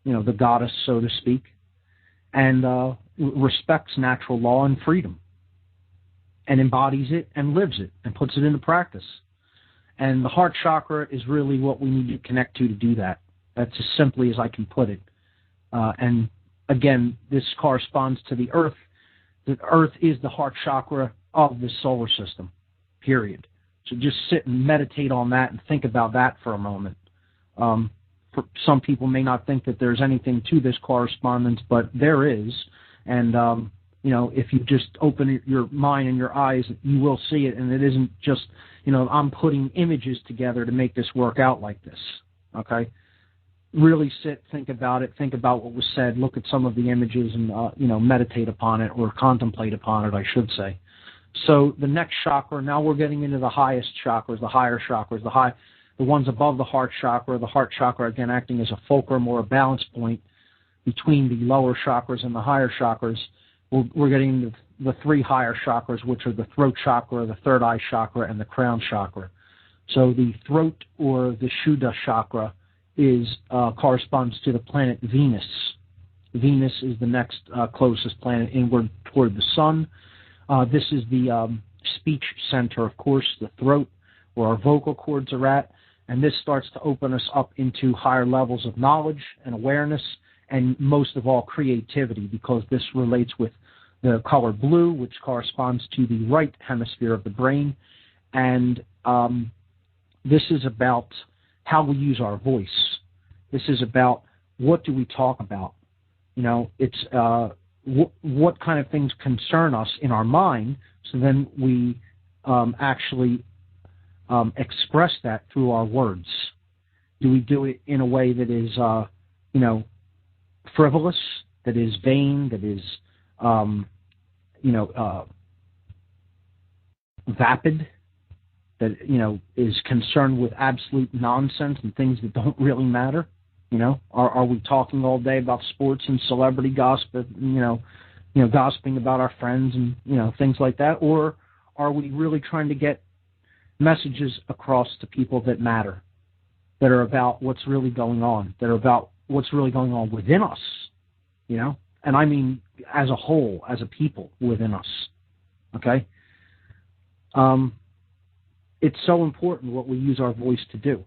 the goddess, so to speak, and respects natural law and freedom, and embodies it and lives it and puts it into practice. And the heart chakra is really what we need to connect to do that. That's as simply as I can put it. And again, this corresponds to the earth. The earth is the heart chakra of the solar system, period. So just sit and meditate on that and think about that for a moment. For some people may not think that there's anything to this correspondence, but there is. And, if you just open your mind and your eyes, you will see it. And it isn't just, I'm putting images together to make this work out like this. Okay? Really sit, think about it, think about what was said, look at some of the images and, meditate upon it, or contemplate upon it, I should say. So the next chakra, now we're getting into the highest chakras, the higher chakras, the ones above the heart chakra, again, acting as a fulcrum or a balance point between the lower chakras and the higher chakras. We're getting into the three higher chakras, which are the throat chakra, the third eye chakra, and the crown chakra. So the throat or the Shuddha chakra corresponds to the planet Venus. Venus is the next closest planet inward toward the sun. This is the speech center, of course, the throat, where our vocal cords are at. And this starts to open us up into higher levels of knowledge and awareness, and most of all, creativity, because this relates with the color blue, which corresponds to the right hemisphere of the brain. And this is about how we use our voice. This is about what do we talk about. It's what kind of things concern us in our mind, so then we actually express that through our words. Do we do it in a way that is, frivolous, that is vain, that is, vapid, that, is concerned with absolute nonsense and things that don't really matter? Are we talking all day about sports and celebrity gossip, gossiping about our friends and, things like that? Or are we really trying to get messages across to people that matter, that are about what's really going on, that are about what's really going on within us, And I mean as a whole, as a people within us, okay? It's so important what we use our voice to do.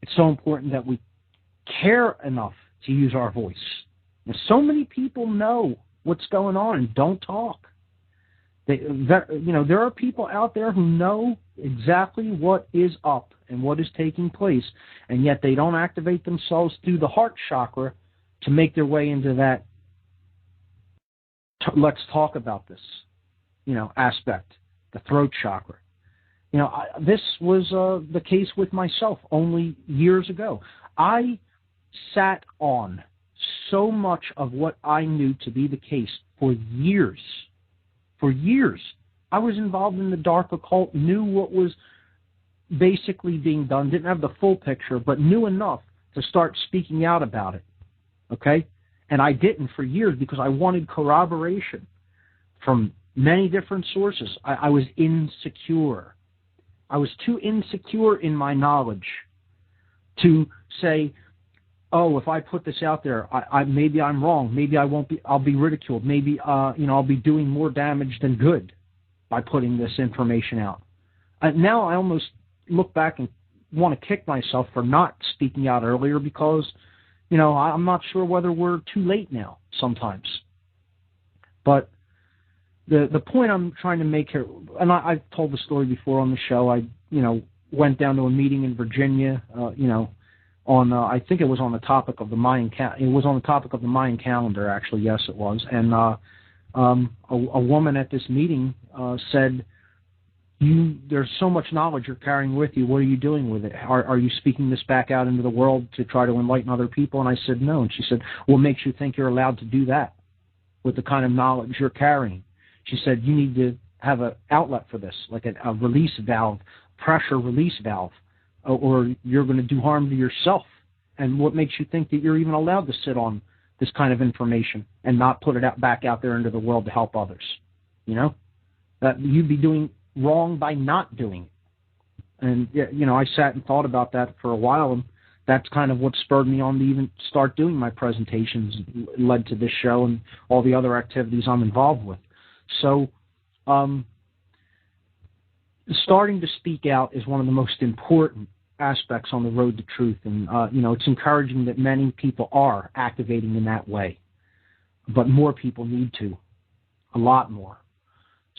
It's so important that we care enough to use our voice. And so many people know what's going on and don't talk. There are people out there who know exactly what is up and what is taking place, and yet they don't activate themselves through the heart chakra to make their way into that let's talk about this, aspect, the throat chakra. This was the case with myself only years ago. I sat on so much of what I knew to be the case for years. For years. I was involved in the dark occult, knew what was basically being done, didn't have the full picture, but knew enough to start speaking out about it. Okay? And I didn't for years because I wanted corroboration from many different sources. I was insecure. I was too insecure in my knowledge to say, oh, if I put this out there, maybe I'm wrong. Maybe I won't be. I'll be ridiculed. Maybe I'll be doing more damage than good by putting this information out. Now I almost look back and want to kick myself for not speaking out earlier because, I'm not sure whether we're too late now sometimes. But the point I'm trying to make here, and I've told the story before on the show. I went down to a meeting in Virginia. On I think it was on the topic of the Mayan. It was on the topic of the Mayan calendar, actually. Yes, it was. And a woman at this meeting said, there's so much knowledge you're carrying with you. What are you doing with it? Are you speaking this back out into the world to try to enlighten other people? And I said, no. And she said, what makes you think you're allowed to do that with the kind of knowledge you're carrying? She said, you need to have an outlet for this, like a release valve, pressure release valve, or you're going to do harm to yourself. And what makes you think that you're even allowed to sit on this kind of information and not put it back out there into the world to help others? That you'd be doing wrong by not doing it. And, I sat and thought about that for a while, and that's kind of what spurred me on to even start doing my presentations, led to this show and all the other activities I'm involved with. So, starting to speak out is one of the most important aspects on the road to truth. And, it's encouraging that many people are activating in that way. But more people need to, a lot more.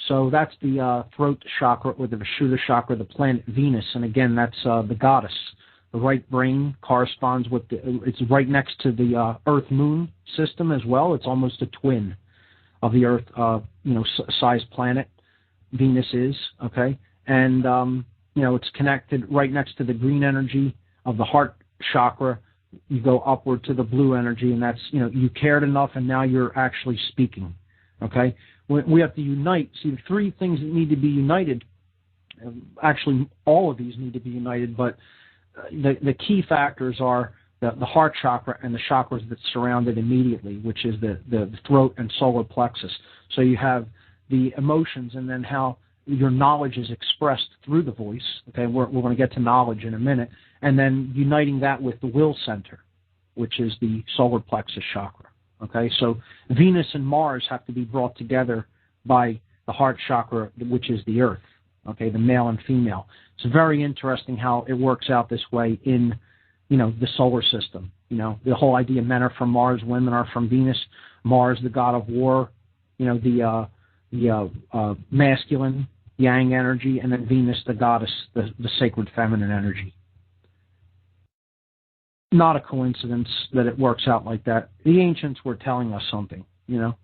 So that's the throat chakra, or the Vishuddha chakra, the planet Venus. And again, that's the goddess. The right brain corresponds with it's right next to the Earth-Moon system as well. It's almost a twin of the Earth, size planet. Venus is, okay? And, it's connected right next to the green energy of the heart chakra. You go upward to the blue energy, and that's, you cared enough, and now you're actually speaking, okay? We have to unite. See, the three things that need to be united, actually all of these need to be united, but the key factors are the heart chakra and the chakras that surround it immediately, which is the throat and solar plexus. So you have the emotions, and then how your knowledge is expressed through the voice. Okay, we're going to get to knowledge in a minute, and then uniting that with the will center, which is the solar plexus chakra. Okay, so Venus and Mars have to be brought together by the heart chakra, which is the earth. Okay, the male and female. It's very interesting how it works out this way in, the solar system. The whole idea, men are from Mars, women are from Venus. Mars, the god of war. The masculine yang energy, and then Venus, the goddess, the sacred feminine energy. Not a coincidence that it works out like that. The ancients were telling us something, So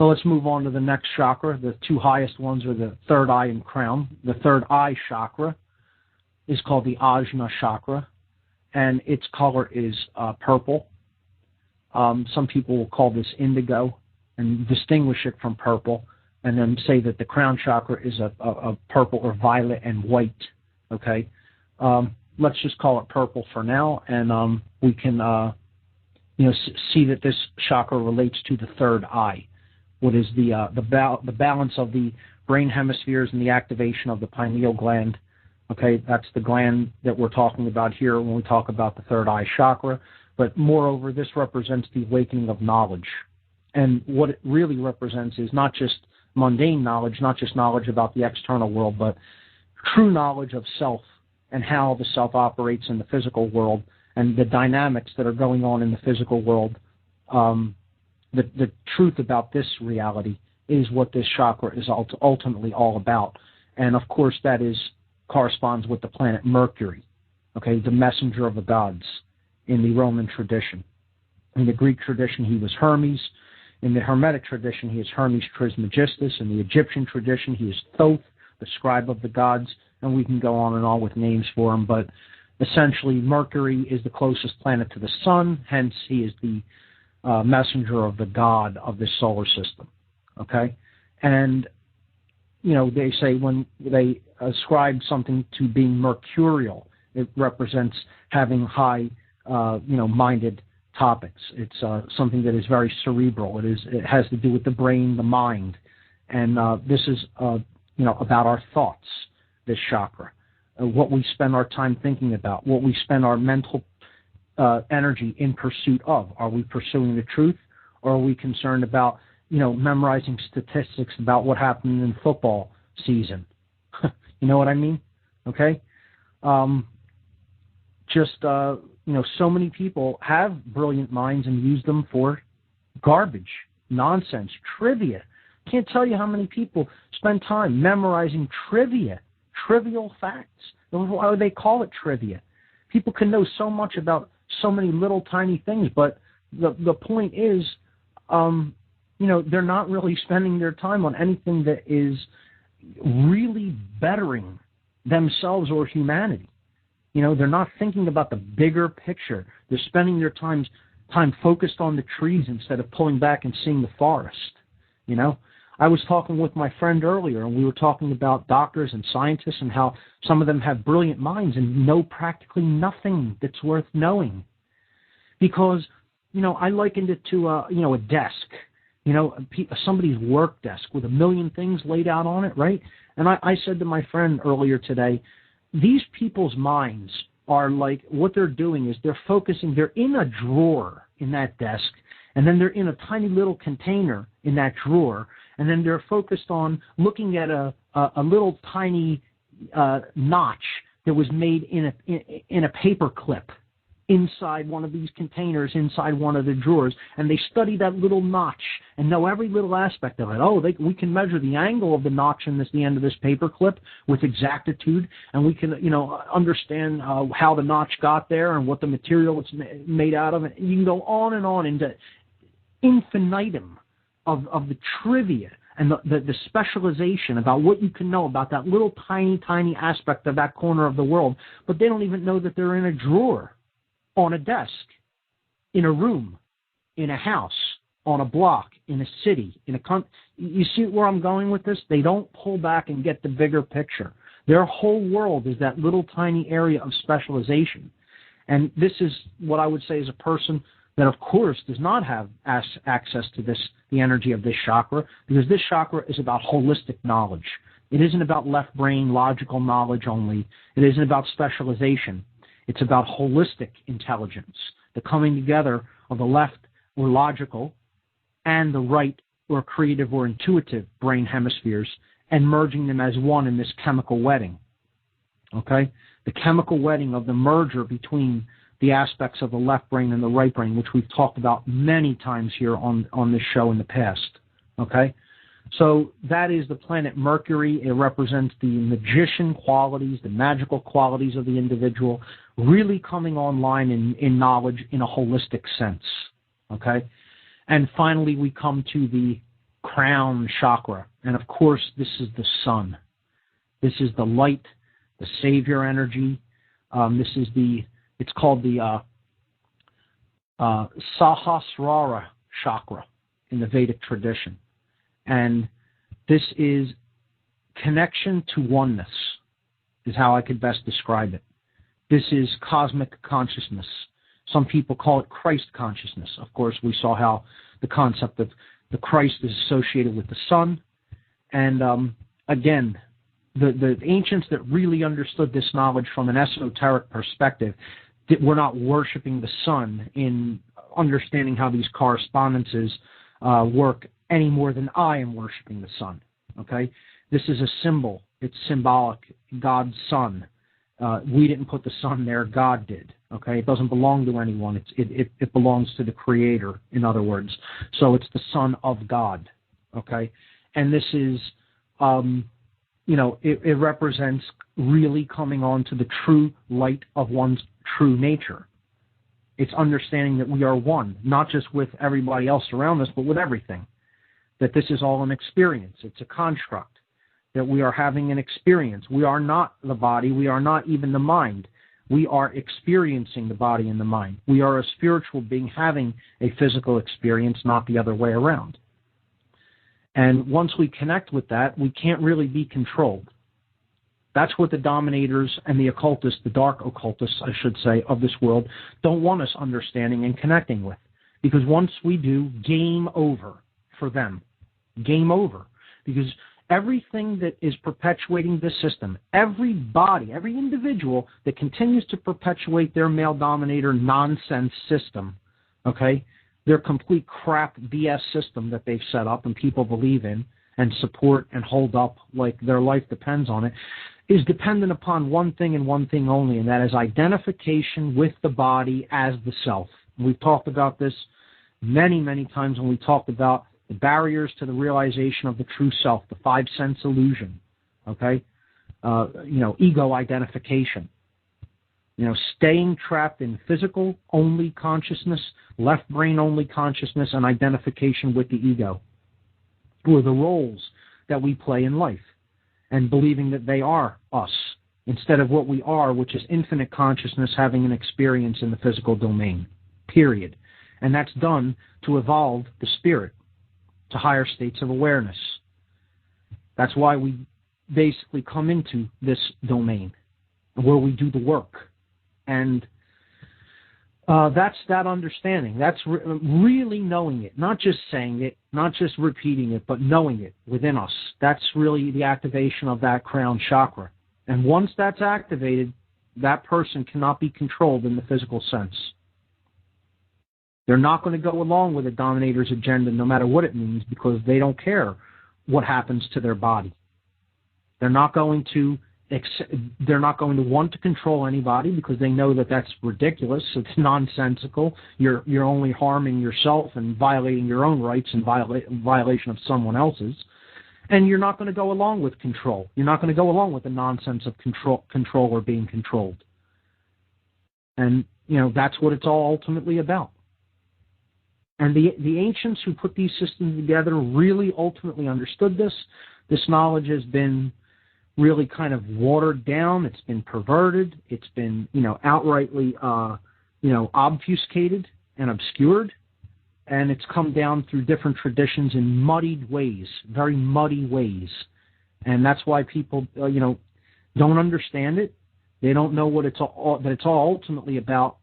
let's move on to the next chakra. The two highest ones are the third eye and crown. The third eye chakra is called the Ajna chakra, and its color is purple. Some people will call this indigo and distinguish it from purple, and then say that the crown chakra is a purple or violet and white. Okay, let's just call it purple for now, and we can see that this chakra relates to the third eye, what is the balance of the brain hemispheres and the activation of the pineal gland. Okay, that's the gland that we're talking about here when we talk about the third eye chakra. But moreover, this represents the awakening of knowledge. And what it really represents is not just mundane knowledge, not just knowledge about the external world, but true knowledge of self and how the self operates in the physical world and the dynamics that are going on in the physical world. The truth about this reality is what this chakra is ultimately all about. And of course, that corresponds with the planet Mercury, okay, the messenger of the gods in the Roman tradition. In the Greek tradition, he was Hermes. In the Hermetic tradition, he is Hermes Trismegistus. In the Egyptian tradition, he is Thoth, the scribe of the gods. And we can go on and on with names for him, but essentially Mercury is the closest planet to the sun, hence he is the messenger of the god of this solar system, okay? And, they say when they ascribe something to being mercurial, it represents having high, minded topics. It's something that is very cerebral. It has to do with the brain, the mind, and this is about our thoughts. This chakra, what we spend our time thinking about, what we spend our mental energy in pursuit of. Are we pursuing the truth, or are we concerned about memorizing statistics about what happened in football season? You know what I mean? Okay. So many people have brilliant minds and use them for garbage, nonsense, trivia. Can't tell you how many people spend time memorizing trivia, trivial facts. Why would they call it trivia? People can know so much about so many little tiny things, but the point is, they're not really spending their time on anything that is really bettering themselves or humanity. They're not thinking about the bigger picture. They're spending their time focused on the trees instead of pulling back and seeing the forest. I was talking with my friend earlier, and we were talking about doctors and scientists and how some of them have brilliant minds and know practically nothing that's worth knowing. Because, I likened it to a desk, somebody's work desk with a million things laid out on it, right? And I said to my friend earlier today, these people's minds are like, what they're doing is they're in a drawer in that desk, and then they're in a tiny little container in that drawer, and then they're focused on looking at a little tiny notch that was made in a paper clip inside one of these containers, inside one of the drawers, and they study that little notch and know every little aspect of it. Oh, we can measure the angle of the notch in the end of this paper clip with exactitude, and we can, understand how the notch got there and what the material it's made out of. You can go on and on into infinitum of the trivia and the specialization about what you can know about that little tiny aspect of that corner of the world, but they don't even know that they're in a drawer, on a desk, in a room, in a house, on a block, in a city, in a country. You see where I'm going with this? They don't pull back and get the bigger picture. Their whole world is that little tiny area of specialization. And this is what I would say is a person that, of course, does not have access to the energy of this chakra, because this chakra is about holistic knowledge. It isn't about left brain, logical knowledge only. It isn't about specialization. It's about holistic intelligence, the coming together of the left or logical and the right or creative or intuitive brain hemispheres and merging them as one in this chemical wedding. Okay? The chemical wedding of the merger between the aspects of the left brain and the right brain, which we've talked about many times here on this show in the past. Okay? So that is the planet Mercury. It represents the magician qualities, the magical qualities of the individual, really coming online in knowledge in a holistic sense. Okay? And finally, we come to the crown chakra. And of course, this is the sun. This is the light, the savior energy. It's called the Sahasrara chakra in the Vedic tradition. And this is connection to oneness, is how I could best describe it. This is cosmic consciousness. Some people call it Christ consciousness. Of course, we saw how the concept of the Christ is associated with the sun. And again, the ancients that really understood this knowledge from an esoteric perspective were not worshiping the sun in understanding how these correspondences work any more than I am worshiping the sun. Okay? This is a symbol. It's symbolic. God's sun. We didn't put the sun there. God did. Okay? It doesn't belong to anyone. It belongs to the Creator, in other words. So it's the Son of God. Okay? And this is, it represents really coming on to the true light of one's true nature. It's understanding that we are one, not just with everybody else around us, but with everything. That this is all an experience. It's a construct. That we are having an experience. We are not the body. We are not even the mind. We are experiencing the body and the mind. We are a spiritual being having a physical experience, not the other way around. And once we connect with that, we can't really be controlled. That's what the dominators and the occultists, the dark occultists, I should say, of this world, don't want us understanding and connecting with. Because once we do, game over for them. Game over. Because everything that is perpetuating this system, every body, every individual that continues to perpetuate their male dominator nonsense system, okay, their complete crap BS system that they've set up and people believe in and support and hold up like their life depends on it, is dependent upon one thing and one thing only, and that is identification with the body as the self. We've talked about this many, many times when we talked about the barriers to the realization of the true self, the 5 sense illusion, okay? Ego identification. Staying trapped in physical-only consciousness, left brain-only consciousness, and identification with the ego, or the roles that we play in life, and believing that they are us, instead of what we are, which is infinite consciousness having an experience in the physical domain, period. And that's done to evolve the spirit to higher states of awareness. That's why we basically come into this domain, where we do the work. And that's that understanding. That's really knowing it, not just saying it, not just repeating it, but knowing it within us. That's really the activation of that crown chakra. And once that's activated, that person cannot be controlled in the physical sense. They're not going to go along with a dominator's agenda, no matter what it means, because they don't care what happens to their body. They're not going to want to control anybody because they know that that's ridiculous. It's nonsensical. You're only harming yourself and violating your own rights in violation of someone else's. And you're not going to go along with control. You're not going to go along with the nonsense of control or being controlled. And, that's what it's all ultimately about. And the ancients who put these systems together really ultimately understood this. This knowledge has been really kind of watered down. It's been perverted. It's been, outrightly, obfuscated and obscured. And it's come down through different traditions in muddied ways, very muddy ways. And that's why people, don't understand it. They don't know what that it's all ultimately about.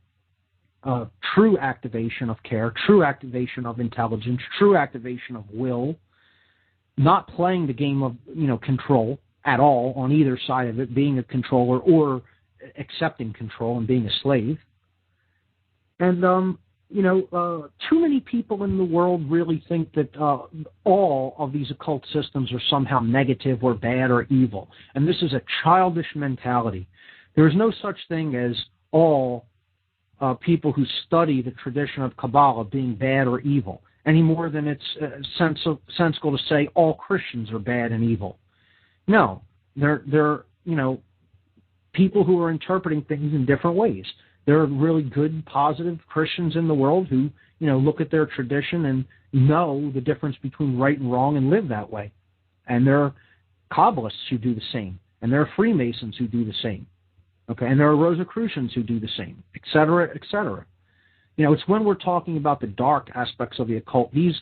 True activation of care, true activation of intelligence, true activation of will, not playing the game of, control at all on either side of it, being a controller or accepting control and being a slave. And, too many people in the world really think that all of these occult systems are somehow negative or bad or evil. And this is a childish mentality. There is no such thing as all people who study the tradition of Kabbalah being bad or evil, any more than it's sensible to say all Christians are bad and evil. No, they're people who are interpreting things in different ways. There are really good, positive Christians in the world who, look at their tradition and know the difference between right and wrong and live that way. And there are Kabbalists who do the same, and there are Freemasons who do the same. Okay, and there are Rosicrucians who do the same, et cetera, et cetera. It's when we're talking about the dark aspects of the occult, these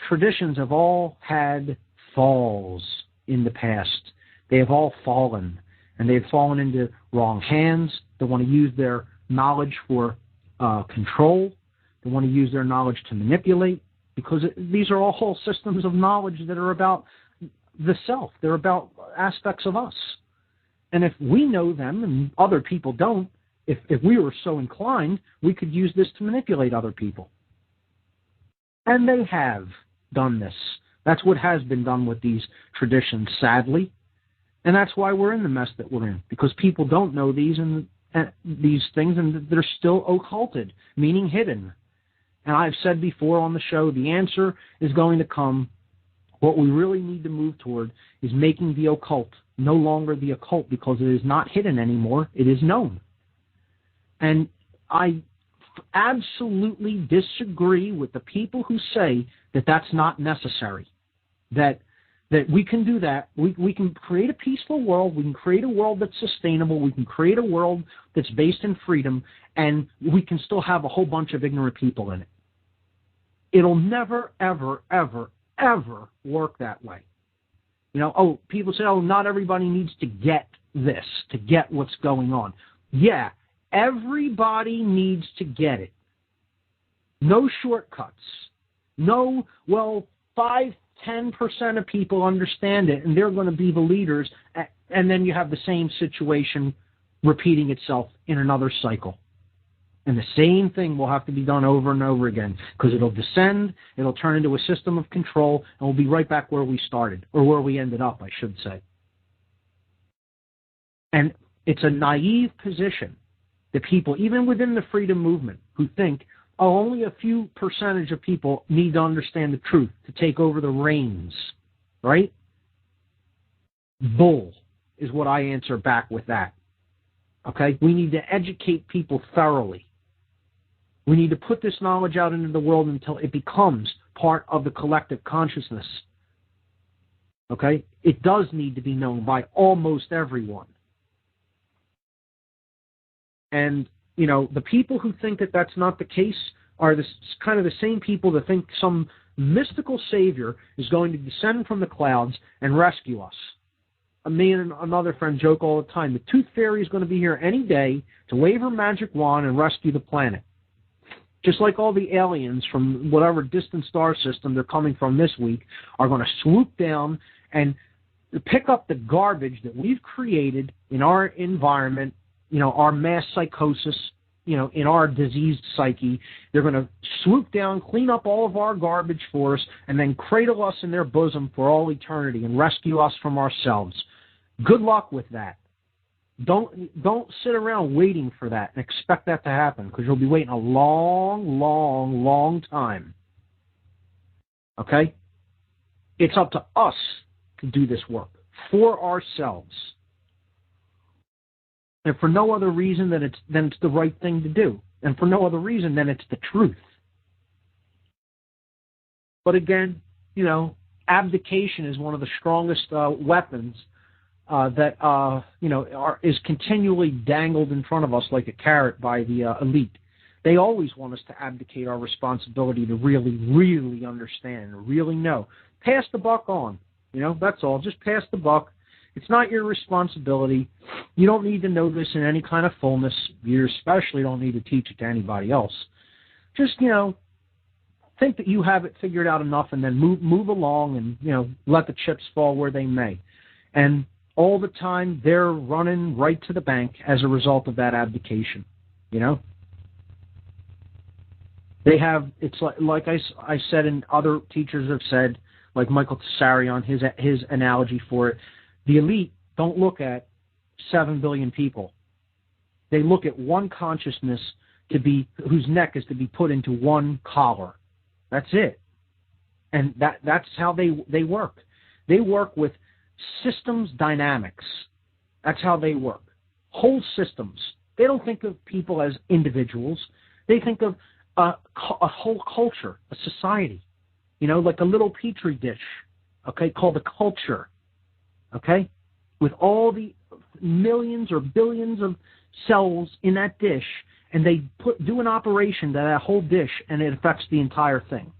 traditions have all had falls in the past. They have all fallen, and they've fallen into wrong hands. They want to use their knowledge for control. They want to use their knowledge to manipulate, because these are all whole systems of knowledge that are about the self. They're about aspects of us. And if we know them and other people don't, if we were so inclined, we could use this to manipulate other people. And they have done this. That's what has been done with these traditions, sadly. And that's why we're in the mess that we're in, because people don't know these things, and they're still occulted, meaning hidden. And I've said before on the show, the answer is going to come. What we really need to move toward is making the occult no longer the occult, because it is not hidden anymore. It is known. And I absolutely disagree with the people who say that that's not necessary, that we can do that. We can create a peaceful world. We can create a world that's sustainable. We can create a world that's based in freedom, and we can still have a whole bunch of ignorant people in it. It'll never, ever, ever, ever work that way. People say, not everybody needs to get this, to get what's going on. Yeah, everybody needs to get it. No shortcuts. No, 5-10% of people understand it, and they're going to be the leaders, and then you have the same situation repeating itself in another cycle. And the same thing will have to be done over and over again, because it'll descend, it'll turn into a system of control, and we'll be right back where we started, or where we ended up, I should say. And it's a naive position that people, even within the freedom movement, who think, only a few percentage of people need to understand the truth to take over the reins, right? Bull is what I answer back with that. Okay? We need to educate people thoroughly. We need to put this knowledge out into the world until it becomes part of the collective consciousness. Okay? It does need to be known by almost everyone. And, the people who think that that's not the case are kind of the same people that think some mystical savior is going to descend from the clouds and rescue us. Me and another friend joke all the time, the Tooth Fairy is going to be here any day to wave her magic wand and rescue the planet. Just like all the aliens from whatever distant star system they're coming from this week are going to swoop down and pick up the garbage that we've created in our environment, our mass psychosis, in our diseased psyche. They're going to swoop down, clean up all of our garbage for us, and then cradle us in their bosom for all eternity and rescue us from ourselves. Good luck with that. Don't sit around waiting for that and expect that to happen, because you'll be waiting a long, long, long time. Okay? It's up to us to do this work for ourselves. And for no other reason than it's the right thing to do. And for no other reason than it's the truth. But again, abdication is one of the strongest weapons that is continually dangled in front of us like a carrot by the elite. They always want us to abdicate our responsibility to really, really understand, really know. Pass the buck on. That's all. Just pass the buck. It's not your responsibility. You don't need to know this in any kind of fullness. You especially don't need to teach it to anybody else. Just, think that you have it figured out enough, and then move along and, let the chips fall where they may. And all the time, they're running right to the bank as a result of that abdication, They have, it's like I said, and other teachers have said, like Michael Tsarion, his analogy for it, the elite don't look at 7 billion people. They look at one consciousness whose neck is to be put into one collar. That's it. And that's how they work. They work with systems dynamics. That's how they work. Whole systems. They don't think of people as individuals. They think of a whole culture, a society. Like a little petri dish, called a culture. Okay? With all the millions or billions of cells in that dish, and they do an operation to that whole dish, and it affects the entire thing.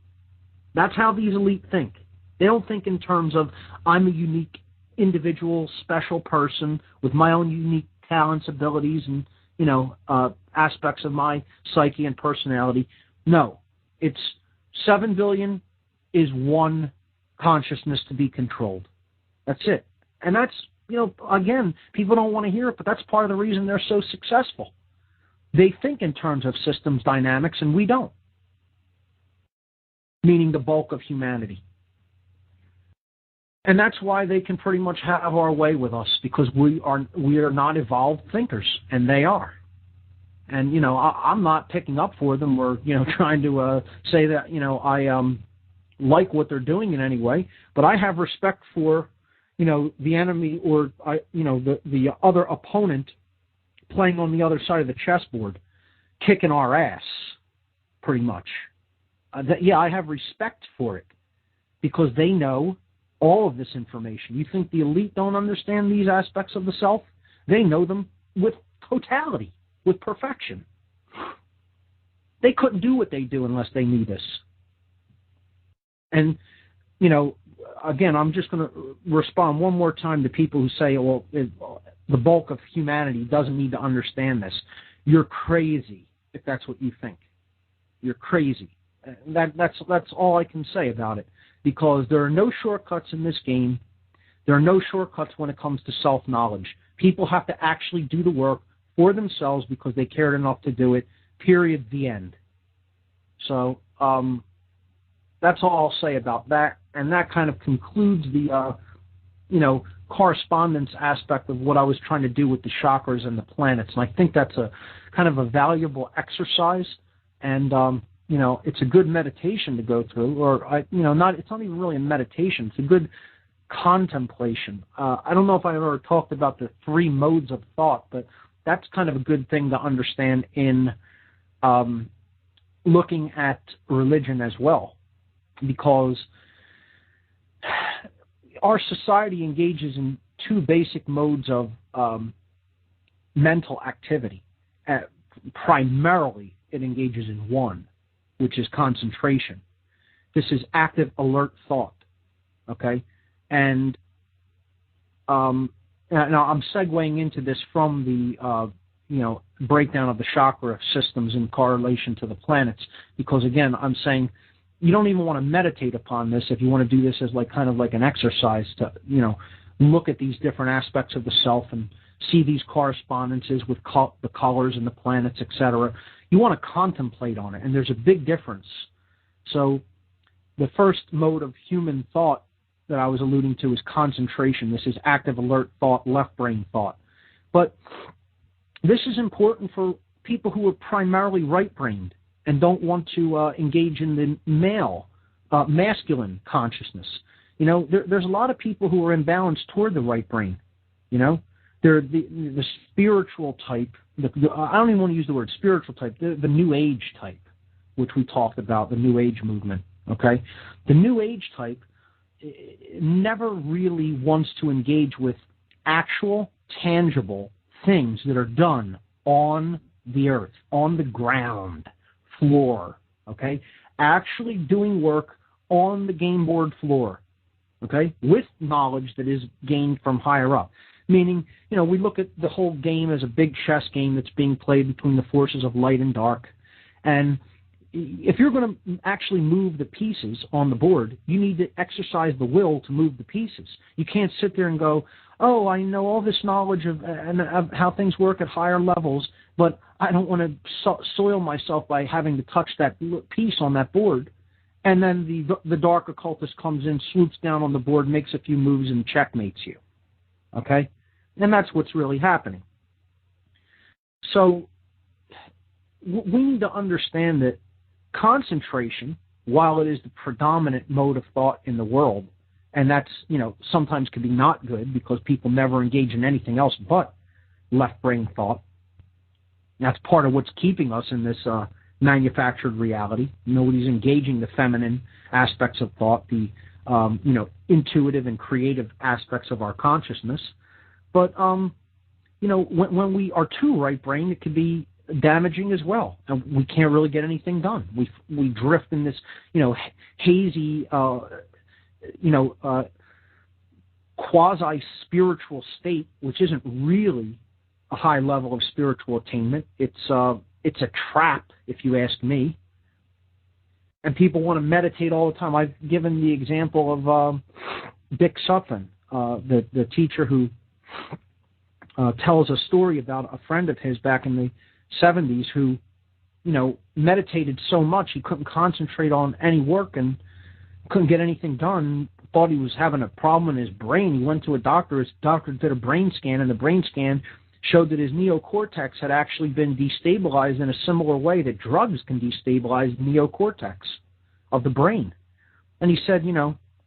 That's how these elite think. They don't think in terms of, I'm a unique individual, special person with my own unique talents, abilities, and, aspects of my psyche and personality. No. It's 7 billion is one consciousness to be controlled. That's it. And that's, again, people don't want to hear it, but that's part of the reason they're so successful. They think in terms of systems dynamics, and we don't. Meaning the bulk of humanity. And that's why they can pretty much have our way with us, because we are not evolved thinkers, and they are. And, I'm not picking up for them or, trying to say that, I like what they're doing in any way, but I have respect for, the enemy or, the other opponent playing on the other side of the chessboard, kicking our ass, pretty much. I have respect for it because they know all of this information. You think the elite don't understand these aspects of the self? They know them with totality, with perfection. They couldn't do what they do unless they knew this. And, again, I'm just going to respond one more time to people who say, well, the bulk of humanity doesn't need to understand this. You're crazy if that's what you think. You're crazy. That's all I can say about it, because there are no shortcuts in this game. There are no shortcuts when it comes to self-knowledge. People have to actually do the work for themselves because they cared enough to do it, period, the end. So that's all I'll say about that, and that kind of concludes the, correspondence aspect of what I was trying to do with the chakras and the planets. And I think that's a kind of a valuable exercise, and it's a good meditation to go through, or it's not even really a meditation. It's a good contemplation. I don't know if I ever talked about the 3 modes of thought, but that's kind of a good thing to understand in looking at religion as well, because our society engages in 2 basic modes of mental activity. Primarily, it engages in one, which is concentration. This is active, alert thought. Okay? And now I'm segueing into this from the breakdown of the chakra systems in correlation to the planets, because again, I'm saying you don't even want to meditate upon this if you want to do this as kind of like an exercise to look at these different aspects of the self and see these correspondences with the colors and the planets, etc. You want to contemplate on it, and there's a big difference. So the first mode of human thought that I was alluding to is concentration. This is active, alert thought, left brain thought. But this is important for people who are primarily right-brained and don't want to engage in the masculine consciousness. There's a lot of people who are imbalanced toward the right brain. They're the spiritual type. I don't even want to use the word spiritual type. The New Age type, which we talked about, the New Age movement. Okay, the New Age type never really wants to engage with actual, tangible things that are done on the earth, on the ground floor, okay? Actually doing work on the game board floor, okay? With knowledge that is gained from higher up. Meaning, we look at the whole game as a big chess game that's being played between the forces of light and dark. And if you're going to actually move the pieces on the board, you need to exercise the will to move the pieces. You can't sit there and go, oh, I know all this knowledge of how things work at higher levels, but I don't want to soil myself by having to touch that piece on that board. And then the dark occultist comes in, swoops down on the board, makes a few moves, and checkmates you. Okay? And that's what's really happening. So we need to understand that concentration, while it is the predominant mode of thought in the world, and that's, sometimes can be not good because people never engage in anything else but left brain thought. That's part of what's keeping us in this manufactured reality. Nobody's engaging the feminine aspects of thought, the intuitive and creative aspects of our consciousness. But when we are too right brain, it can be damaging as well, and we can't really get anything done. We drift in this hazy quasi-spiritual state, which isn't really a high level of spiritual attainment. It's a trap, if you ask me. And people want to meditate all the time. I've given the example of Dick Sutphin, the teacher who tells a story about a friend of his back in the 70s who, meditated so much he couldn't concentrate on any work and couldn't get anything done, thought he was having a problem in his brain. He went to a doctor. His doctor did a brain scan, and the brain scan showed that his neocortex had actually been destabilized in a similar way that drugs can destabilize the neocortex of the brain. And he said,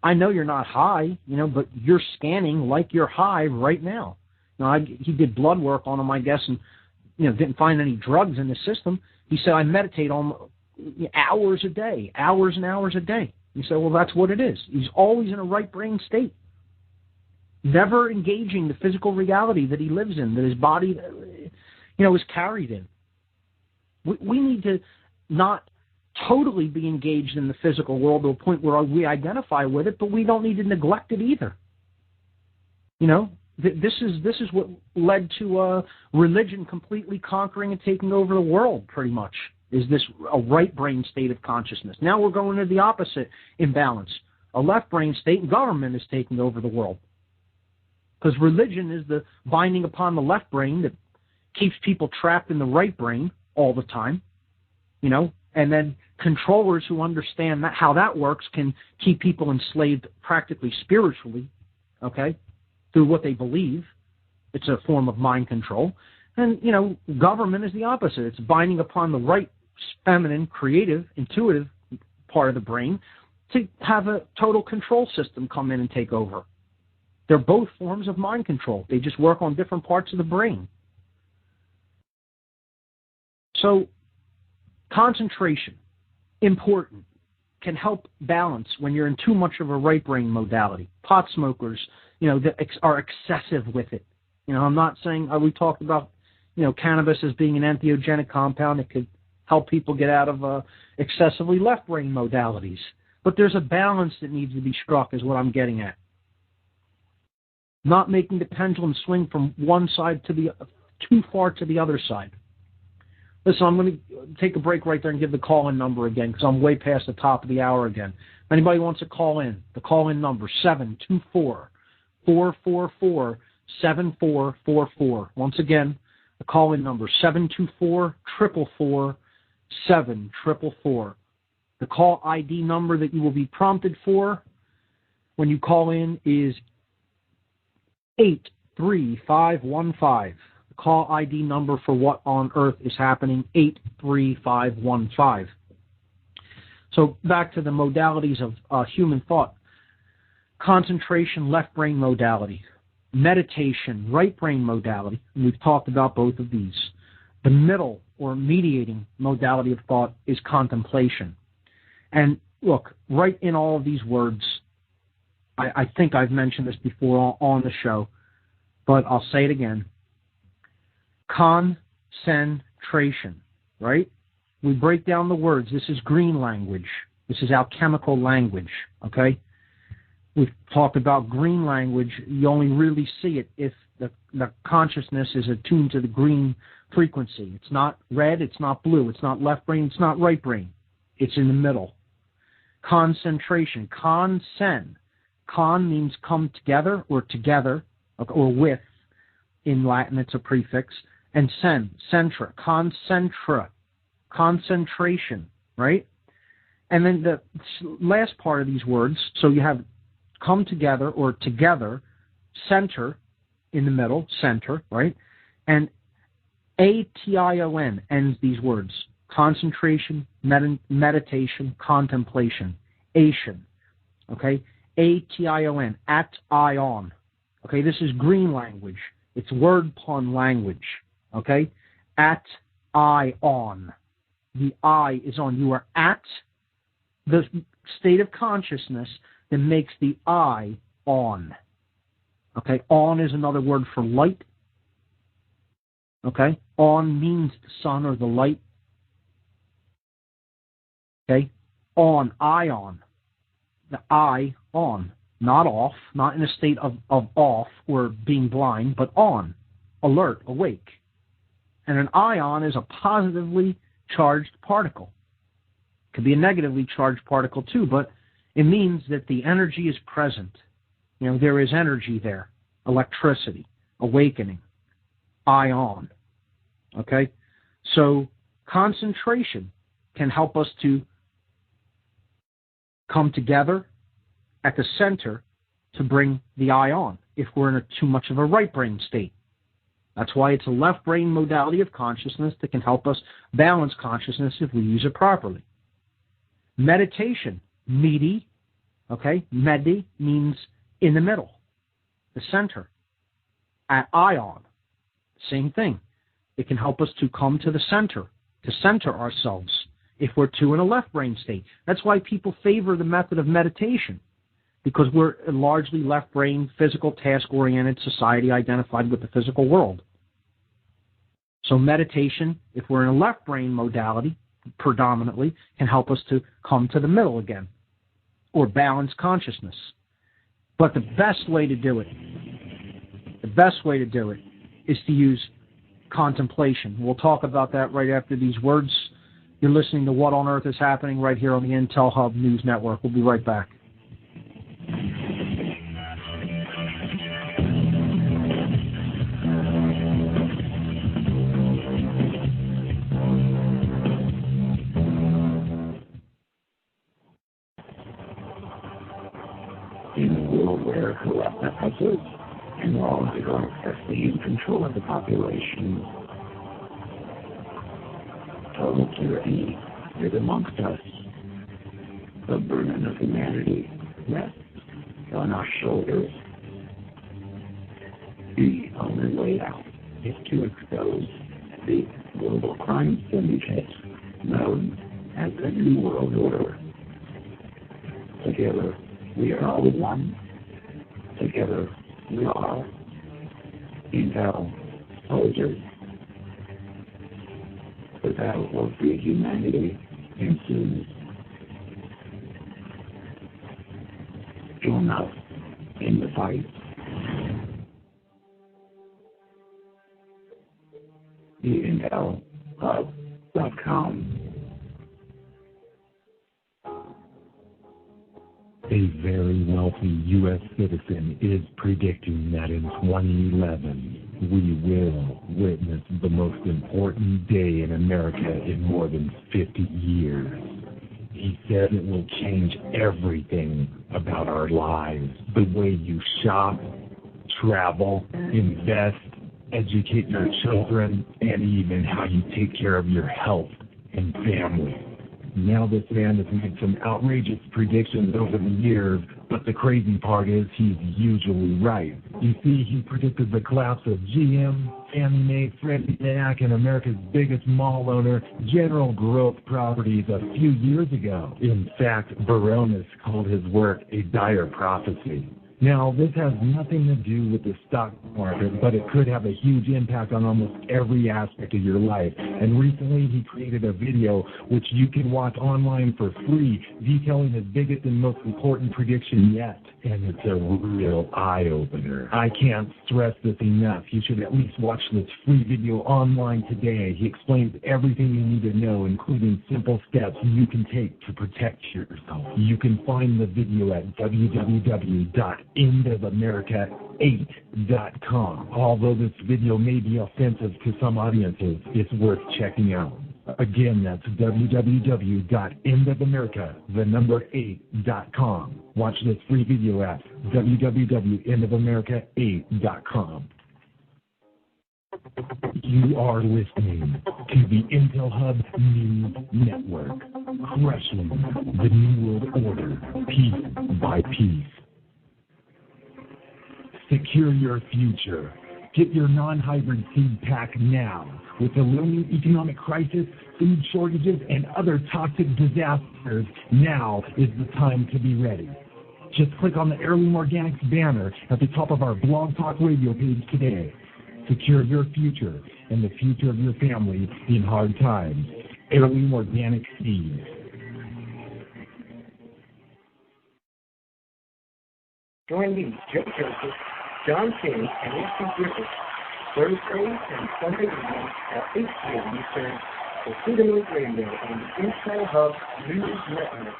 I know you're not high, but you're scanning like you're high right now. Now, he did blood work on him, I guess, and didn't find any drugs in the system. He said, I meditate on hours a day, hours and hours a day. He said, well, that's what it is. He's always in a right brain state, never engaging the physical reality that he lives in, that his body, is carried in. We need to not totally be engaged in the physical world to a point where we identify with it, but we don't need to neglect it either. This is what led to religion completely conquering and taking over the world, pretty much, is this a right brain state of consciousness. Now we're going to the opposite imbalance. A left brain state and government is taking over the world. Because religion is the binding upon the left brain that keeps people trapped in the right brain all the time, you know, and then controllers who understand that, how that works, can keep people enslaved practically spiritually, okay, through what they believe. It's a form of mind control. And, you know, government is the opposite. It's binding upon the right, feminine, creative, intuitive part of the brain to have a total control system come in and take over. They're both forms of mind control. They just work on different parts of the brain. So, concentration, important, can help balance when you're in too much of a right brain modality. Pot smokers, you know, that are excessive with it. You know, I'm not saying, we talked about, you know, cannabis as being an entheogenic compound. It could help people get out of excessively left brain modalities. But there's a balance that needs to be struck, is what I'm getting at. Not making the pendulum swing from one side to the too far to the other side. Listen, I'm going to take a break right there and give the call-in number again, because I'm way past the top of the hour again. If anybody wants to call in, the call-in number, 724-444-7444. Once again, the call-in number, 724-444-7444. The call ID number that you will be prompted for when you call in is 83515. The call ID number for what on earth is happening, 83515. So back to the modalities of human thought. Concentration, left brain modality. Meditation, right brain modality. And we've talked about both of these. The middle or mediating modality of thought is contemplation. And look, right in all of these words, I think I've mentioned this before on the show, but I'll say it again. Concentration, right? We break down the words. This is green language. This is alchemical language, okay? We've talked about green language. You only really see it if the consciousness is attuned to the green frequency. It's not red, it's not blue, it's not left brain, it's not right brain. It's in the middle. Concentration, con means come together or with. In Latin, it's a prefix. And concentration, right? And then the last part of these words, so you have come together or together, center in the middle, center, right? And ation ends these words. Concentration, meditation, contemplation, ation, okay? ation, at ion, okay? This is green language. It's word pun language, okay? At ion. The I is on. You are at the state of consciousness that makes the I on. Okay? On is another word for light. Okay? On means the sun or the light. Okay? On, ion. The I on. Not off, not in a state of off or being blind, but on, alert, awake. And an ion is a positively charged particle. It could be a negatively charged particle too, but it means that the energy is present. You know, there is energy there, electricity, awakening, ion. Okay? So concentration can help us to come together at the center to bring the eye on if we're in too much of a right brain state. That's why it's a left brain modality of consciousness that can help us balance consciousness if we use it properly. Meditation, medi, okay? Medi means in the middle, the center. At ion, same thing. It can help us to come to the center, to center ourselves if we're too in a left brain state. That's why people favor the method of meditation, because we're a largely left brain, physical, task-oriented society identified with the physical world. So meditation, if we're in a left brain modality, predominantly, can help us to come to the middle again, or balance consciousness. But the best way to do it, The best way to do it is to use contemplation. We'll talk about that right after these words. You're listening to What on Earth is Happening right here on the Intel Hub News Network. We'll be right back. In a world where corrupt officers and laws are in control of the population, total tyranny is amongst us. The burden of humanity rests on our shoulders. The only way out is to expose the global crime syndicate known as the New World Order. Together, we are all one. Together, we are Intel soldiers. The battle for free humanity ensues. Join us in the fight. TheIntelHub.com. A very wealthy U.S. citizen is predicting that in 2011, we will witness the most important day in America in more than 50 years. He said it will change everything about our lives. The way you shop, travel, invest, educate your children, and even how you take care of your health and family. Now this man has made some outrageous predictions over the years, but the crazy part is he's usually right. You see, he predicted the collapse of GM, Fannie Mae, Freddie Mac, and America's biggest mall owner, General Growth Properties, a few years ago. In fact, Baronis called his work a dire prophecy. Now, this has nothing to do with the stock market, but it could have a huge impact on almost every aspect of your life. And recently, he created a video which you can watch online for free, detailing his biggest and most important prediction yet. And it's a real eye-opener. I can't stress this enough. You should at least watch this free video online today. He explains everything you need to know, including simple steps you can take to protect yourself. You can find the video at www.endofamerica8.com. Although this video may be offensive to some audiences, it's worth checking out. Again, that's www.endofamerica8.com. Watch this free video at www.endofamerica8.com. You are listening to the Intel Hub News Network, crushing the New World Order piece by piece. Secure your future. Get your non-hybrid seed pack now. With the looming economic crisis, food shortages, and other toxic disasters, now is the time to be ready. Just click on the Heirloom Organics banner at the top of our Blog Talk Radio page today. Secure your future and the future of your family in hard times. Heirloom Organic Seeds. Join me, Joe Joseph, John King, and A.C. Griffith, Thursdays and Sunday evenings at 8 p.m. Eastern for Freedom Link Radio on the Intel Hub News Network.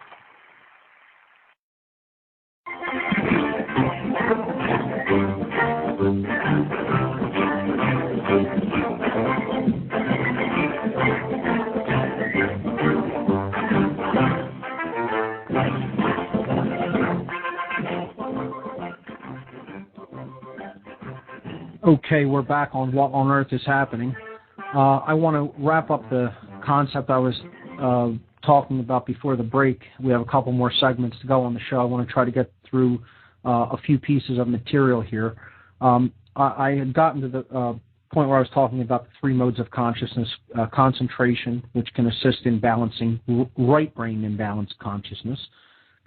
Okay, we're back on What on Earth is Happening. I want to wrap up the concept I was talking about before the break. We have a couple more segments to go on the show. I want to try to get through a few pieces of material here. I had gotten to the point where I was talking about the three modes of consciousness: concentration, which can assist in balancing right brain imbalanced consciousness,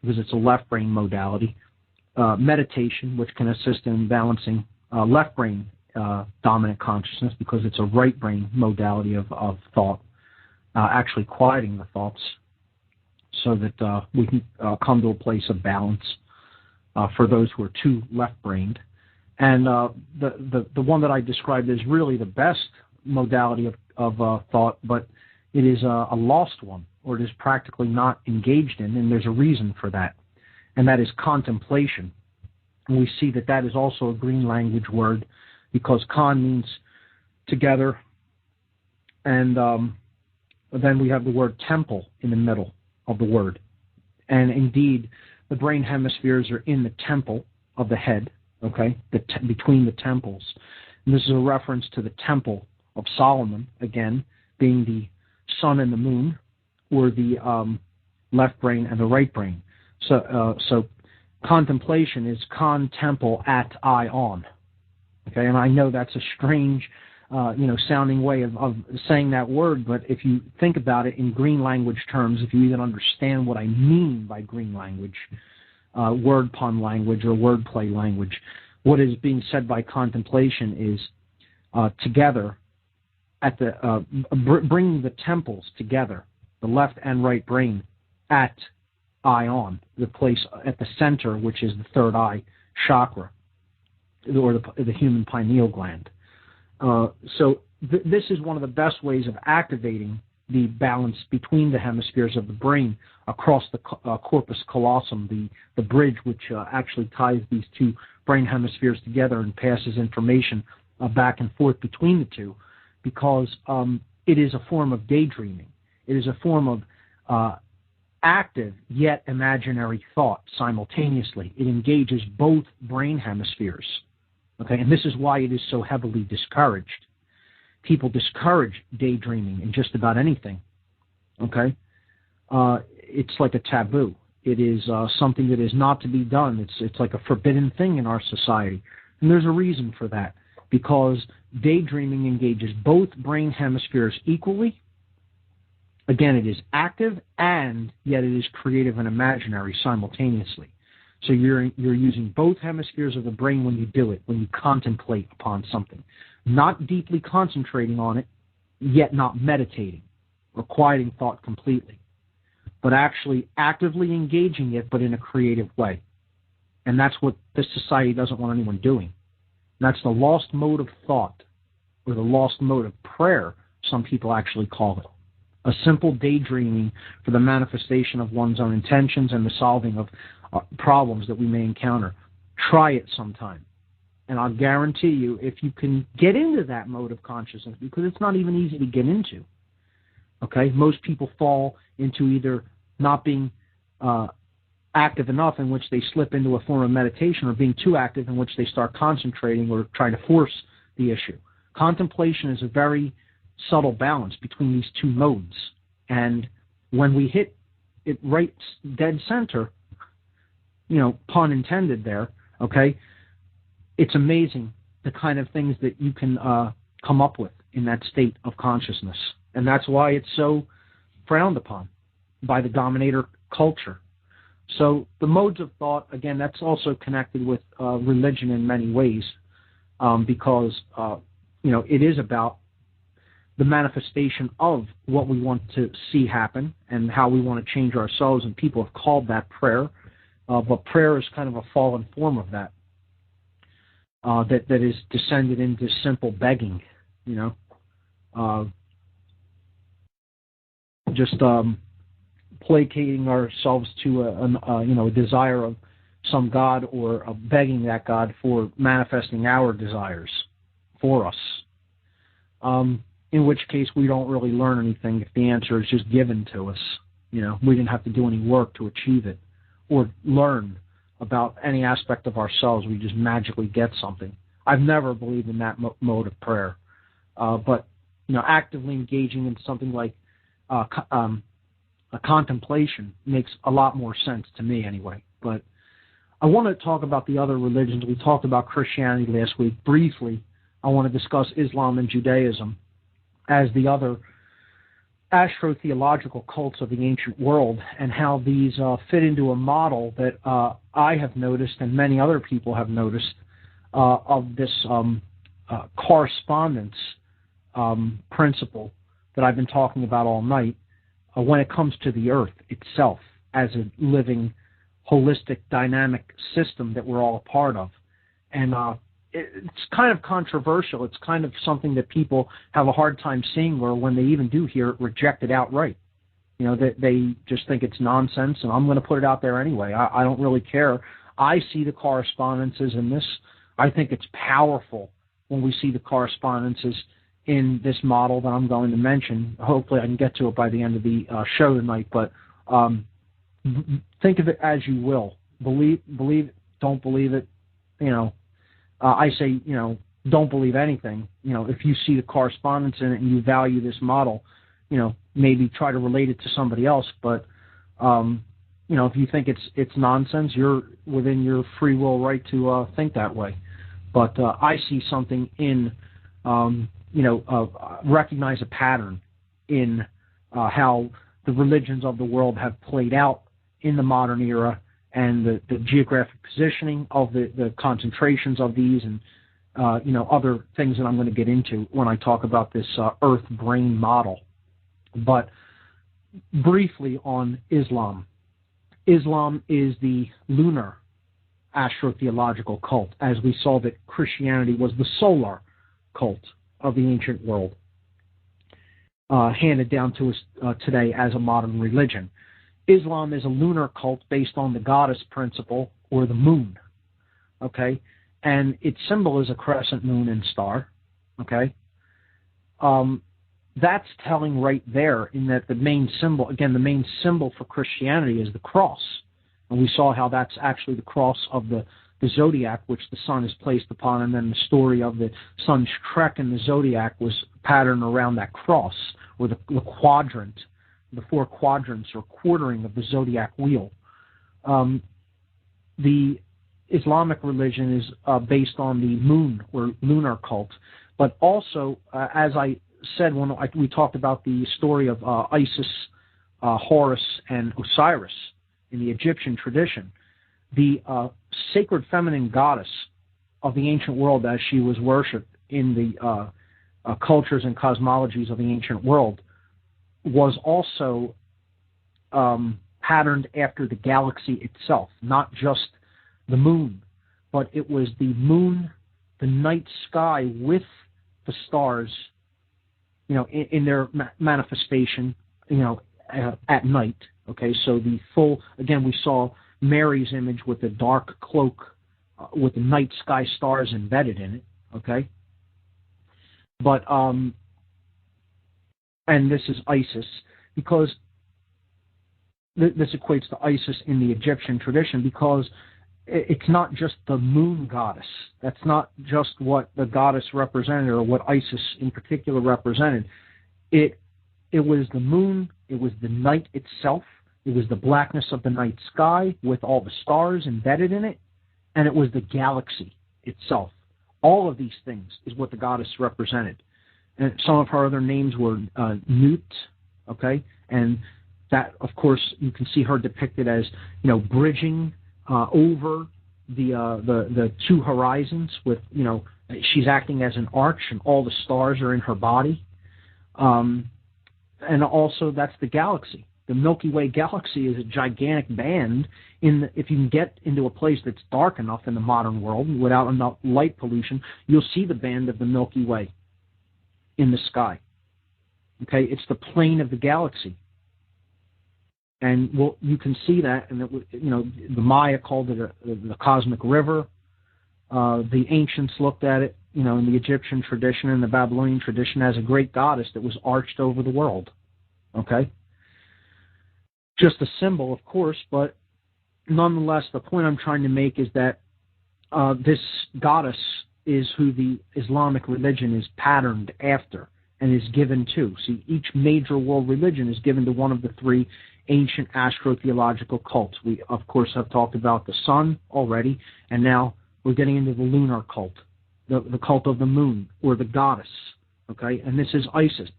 because it's a left brain modality; meditation, which can assist in balancing left brain dominant consciousness, because it's a right brain modality of thought, actually quieting the thoughts so that we can come to a place of balance for those who are too left-brained. And the one that I described is really the best modality of thought, but it is a lost one, or it is practically not engaged in, and there's a reason for that, and that is contemplation. And we see that is also a green language word, because con means together, and then we have the word temple in the middle of the word. And indeed, the brain hemispheres are in the temple of the head, okay, between the temples. And this is a reference to the temple of Solomon, again, being the sun and the moon, or the left brain and the right brain. So contemplation is con temple at ion. Okay, and I know that's a strange, sounding way of saying that word, but if you think about it in green language terms, if you even understand what I mean by green language, word pun language or wordplay language, what is being said by contemplation is together at the bringing the temples together, the left and right brain at ion, the place at the center, which is the third eye chakra, or the human pineal gland. This is one of the best ways of activating the balance between the hemispheres of the brain across the corpus callosum, the bridge which actually ties these two brain hemispheres together and passes information back and forth between the two, because it is a form of daydreaming. It is a form of active yet imaginary thought simultaneously. It engages both brain hemispheres. Okay, and this is why it is so heavily discouraged. People discourage daydreaming in just about anything. Okay, it's like a taboo. It is something that is not to be done. It's like a forbidden thing in our society, and there's a reason for that, because daydreaming engages both brain hemispheres equally. Again, it is active, and yet it is creative and imaginary simultaneously. So you're using both hemispheres of the brain when you do it, when you contemplate upon something. Not deeply concentrating on it, yet not meditating or quieting thought completely, but actually actively engaging it, but in a creative way. And that's what this society doesn't want anyone doing. And that's the lost mode of thought, or the lost mode of prayer, some people actually call it. A simple daydreaming for the manifestation of one's own intentions and the solving of problems that we may encounter. Try it sometime. And I'll guarantee you, if you can get into that mode of consciousness, because it's not even easy to get into, okay? Most people fall into either not being active enough, in which they slip into a form of meditation, or being too active, in which they start concentrating or trying to force the issue. Contemplation is a very subtle balance between these two modes. And when we hit it right dead center, pun intended there, okay, it's amazing the kind of things that you can come up with in that state of consciousness. And that's why it's so frowned upon by the dominator culture. So the modes of thought, again, that's also connected with religion in many ways, because, it is about the manifestation of what we want to see happen and how we want to change ourselves, and people have called that prayer. But prayer is kind of a fallen form of that, that is descended into simple begging, just placating ourselves to a desire of some God, or begging that God for manifesting our desires for us. In which case we don't really learn anything if the answer is just given to us. We didn't have to do any work to achieve it, or learn about any aspect of ourselves. We just magically get something. I've never believed in that mode of prayer. But actively engaging in something like a contemplation makes a lot more sense to me anyway. But I want to talk about the other religions. We talked about Christianity last week. Briefly, I want to discuss Islam and Judaism as the other astrotheological cults of the ancient world, and how these fit into a model that I have noticed, and many other people have noticed, of this correspondence principle that I've been talking about all night, when it comes to the earth itself as a living, holistic, dynamic system that we're all a part of. And it's kind of controversial. It's kind of something that people have a hard time seeing, or when they even do hear it, reject it outright. You know, they just think it's nonsense, and I'm going to put it out there anyway. I don't really care. I see the correspondences in this. I think it's powerful when we see the correspondences in this model that I'm going to mention. Hopefully I can get to it by the end of the show tonight, but think of it as you will. Believe it, don't believe it. You know, I say, you know, don't believe anything. You know, if you see the correspondence in it and you value this model, you know, maybe try to relate it to somebody else. But, you know, if you think it's nonsense, you're within your free will right to think that way. But I see something in, you know, recognize a pattern in how the religions of the world have played out in the modern era, and the geographic positioning of the concentrations of these, and you know, other things that I'm going to get into when I talk about this Earth brain model. But briefly on Islam. Islam is the lunar astrotheological cult, as we saw that Christianity was the solar cult of the ancient world, handed down to us today as a modern religion. Islam is a lunar cult based on the goddess principle, or the moon, okay? And its symbol is a crescent moon and star, okay? That's telling right there, in that the main symbol, again, the main symbol for Christianity is the cross. And we saw how that's actually the cross of the zodiac, which the sun is placed upon, and then the story of the sun's trek in the zodiac was patterned around that cross, or the quadrant, the four quadrants or quartering of the zodiac wheel. The Islamic religion is based on the moon, or lunar cult, but also, as I said when we talked about the story of Isis, Horus, and Osiris in the Egyptian tradition, the sacred feminine goddess of the ancient world, as she was worshipped in the cultures and cosmologies of the ancient world, was also patterned after the galaxy itself, not just the moon, but it was the moon, the night sky with the stars, you know, in their manifestation, you know, at night. Okay, so the full, again, we saw Mary's image with the dark cloak with the night sky stars embedded in it. Okay, but and this is Isis, because this equates to Isis in the Egyptian tradition, because it's not just the moon goddess. That's not just what the goddess represented, or what Isis in particular represented. It was the moon, it was the night itself, it was the blackness of the night sky with all the stars embedded in it, and it was the galaxy itself. All of these things is what the goddess represented. And some of her other names were Nut, okay? And that, of course, you can see her depicted as, you know, bridging over the two horizons with, you know, she's acting as an arch, and all the stars are in her body. And also, that's the galaxy. The Milky Way galaxy is a gigantic band. If you can get into a place that's dark enough in the modern world without enough light pollution, you'll see the band of the Milky Way in the sky. Okay, it's the plane of the galaxy. And you can see that, and you know, the Maya called it the cosmic river. The ancients looked at it, you know, in the Egyptian tradition and the Babylonian tradition, as a great goddess that was arched over the world. Okay, just a symbol, of course, but nonetheless, the point I'm trying to make is that this goddess is who the Islamic religion is patterned after and is given to. See, each major world religion is given to one of the three ancient astrotheological cults. We, of course, have talked about the sun already, and now we're getting into the lunar cult, the cult of the moon, or the goddess. Okay, and this is Isis.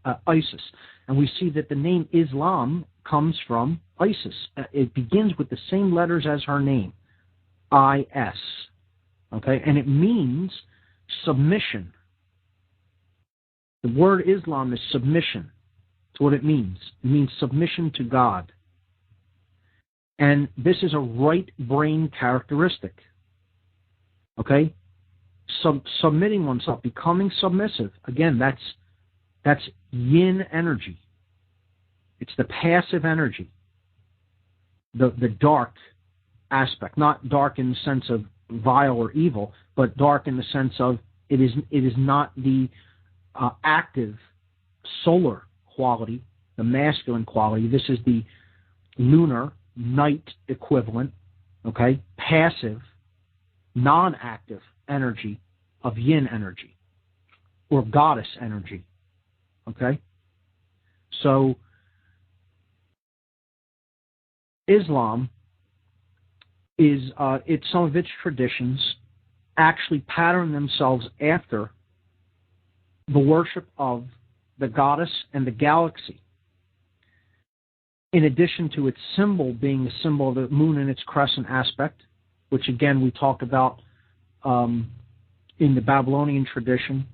And we see that the name Islam comes from Isis. It begins with the same letters as her name, I-S. Okay, and it means submission. The word Islam is submission. That's what it means. It means submission to God. And this is a right brain characteristic. Okay? submitting oneself, becoming submissive. Again, that's yin energy. It's the passive energy, the dark aspect, not dark in the sense of vile or evil, but dark in the sense of it is not the active solar quality, the masculine quality. This is the lunar night equivalent, okay, passive, non-active energy of yin energy or goddess energy, okay? So Islam is, some of its traditions actually pattern themselves after the worship of the goddess and the galaxy. In addition to its symbol being the symbol of the moon in its crescent aspect, which again we talked about in the Babylonian tradition,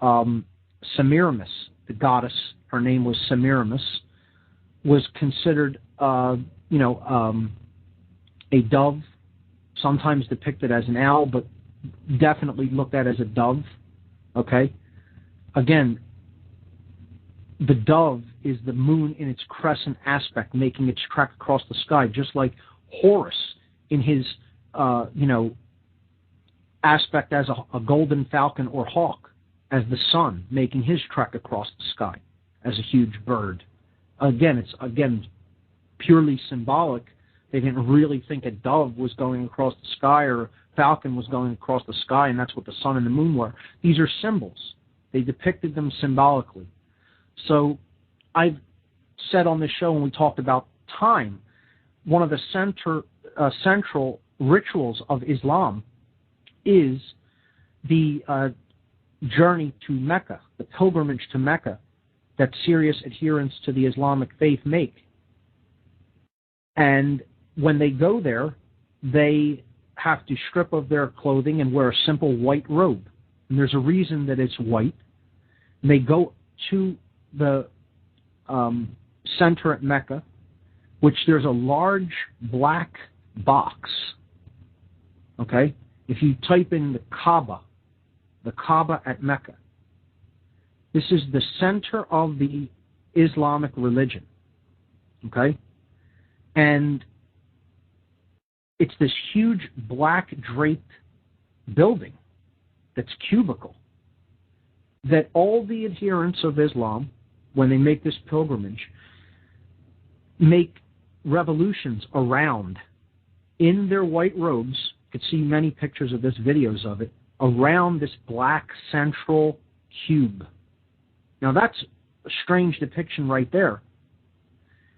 Semiramis, the goddess, her name was Semiramis, was considered, a dove, sometimes depicted as an owl, but definitely looked at as a dove. Okay? Again, the dove is the moon in its crescent aspect, making its trek across the sky, just like Horus in his, aspect as a golden falcon or hawk, as the sun, making his trek across the sky as a huge bird. Again, it's purely symbolic. They didn't really think a dove was going across the sky or a falcon was going across the sky, and that's what the sun and the moon were. These are symbols. They depicted them symbolically. So I've said on this show when we talked about time, one of the central rituals of Islam is the journey to Mecca, the pilgrimage to Mecca that serious adherents to the Islamic faith make. And when they go there, they have to strip of their clothing and wear a simple white robe. And there's a reason that it's white. And they go to the center at Mecca, which there's a large black box. Okay? If you type in the Kaaba at Mecca, this is the center of the Islamic religion. Okay? And it's this huge black draped building that's cubical that all the adherents of Islam, when they make this pilgrimage, make revolutions around in their white robes. You can see many pictures of this, videos of it, around this black central cube. Now that's a strange depiction right there.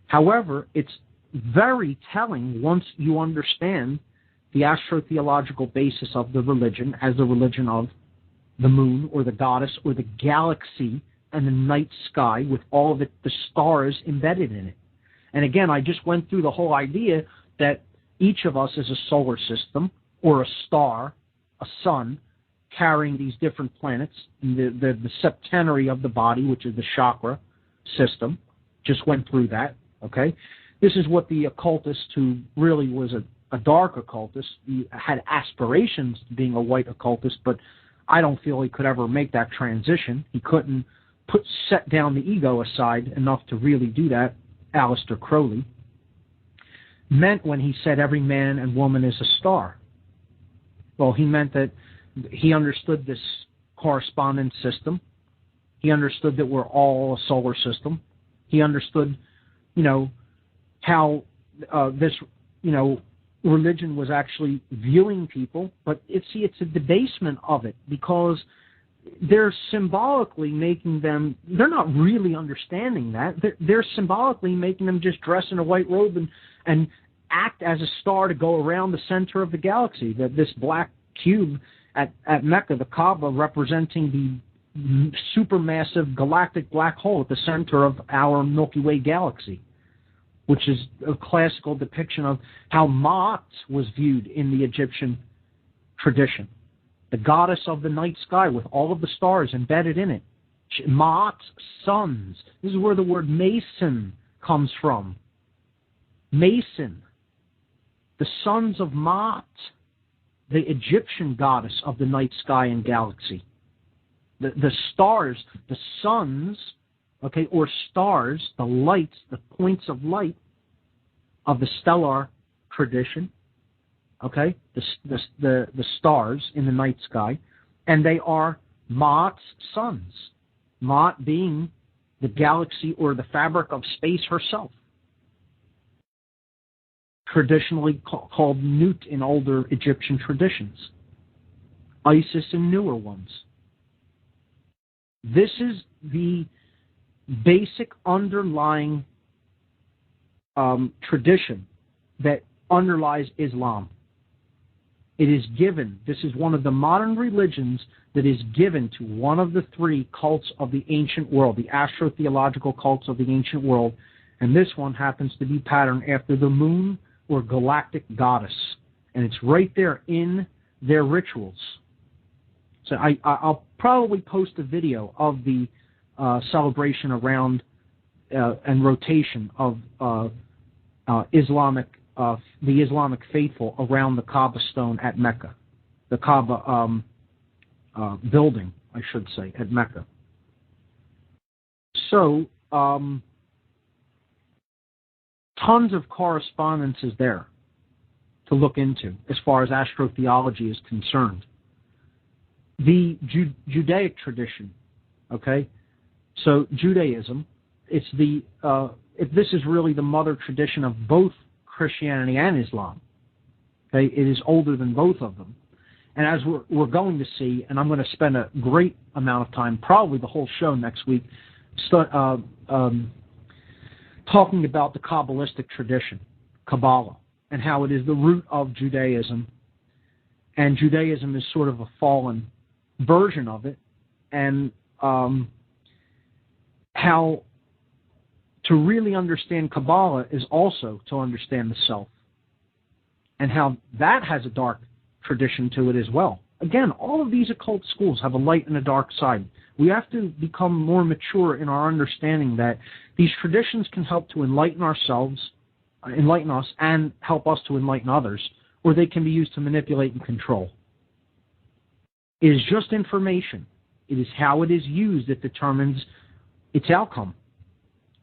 However, it's very telling once you understand the astrotheological basis of the religion as the religion of the moon or the goddess or the galaxy and the night sky with all of the stars embedded in it. And again, I just went through the whole idea that each of us is a solar system or a star, a sun, carrying these different planets, the septenary of the body, which is the chakra system. Just went through that, okay? This is what the occultist, who really was a dark occultist, he had aspirations to being a white occultist, but I don't feel he could ever make that transition. He couldn't set down the ego aside enough to really do that, Aleister Crowley, meant when he said every man and woman is a star. Well, he meant that he understood this correspondence system. He understood that we're all a solar system. He understood, how this, religion was actually viewing people. But it's a debasement of it, because they're symbolically making them, they're not really understanding that. They're symbolically making them just dress in a white robe and act as a star to go around the center of the galaxy. That this black cube at Mecca, the Kaaba, representing the supermassive galactic black hole at the center of our Milky Way galaxy, which is a classical depiction of how Ma'at was viewed in the Egyptian tradition. The goddess of the night sky with all of the stars embedded in it. Ma'at's sons. This is where the word Mason comes from. Mason. The sons of Ma'at. the Egyptian goddess of the night sky and galaxy. The stars, the suns, okay, or stars, the lights, the points of light of the stellar tradition, okay, the stars in the night sky, and they are Ma'at's sons. Ma'at being the galaxy or the fabric of space herself, traditionally called Nut in older Egyptian traditions, Isis in newer ones. This is the basic underlying tradition that underlies Islam. It is given, this is one of the modern religions that is given to one of the three cults of the ancient world, the astrotheological cults of the ancient world, and this one happens to be patterned after the moon or galactic goddess, and it's right there in their rituals. So I'll probably post a video of the celebration around and rotation of the Islamic faithful around the Kaaba stone at Mecca, the Kaaba building, I should say, at Mecca. So, tons of correspondence is there to look into as far as astrotheology is concerned. The Judaic tradition, okay? So Judaism, this is really the mother tradition of both Christianity and Islam. Okay, it is older than both of them. And as we're going to see, and I'm going to spend a great amount of time, probably the whole show next week, talking about the Kabbalistic tradition, Kabbalah, and how it is the root of Judaism. And Judaism is sort of a fallen version of it, and how to really understand Kabbalah is also to understand the self, and how that has a dark tradition to it as well. Again, all of these occult schools have a light and a dark side. We have to become more mature in our understanding that these traditions can help to enlighten ourselves, enlighten us, and help us to enlighten others, or they can be used to manipulate and control. It is just information. It is how it is used that determines its outcome.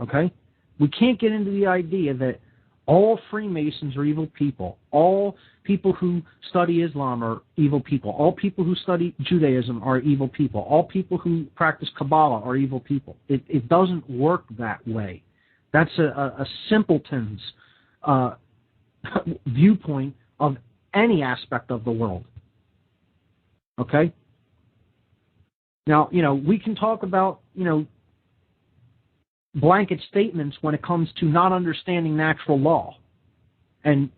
Okay? We can't get into the idea that all Freemasons are evil people. All people who study Islam are evil people. All people who study Judaism are evil people. All people who practice Kabbalah are evil people. It doesn't work that way. That's a simpleton's viewpoint of any aspect of the world. Okay? Now, we can talk about, blanket statements when it comes to not understanding natural law and,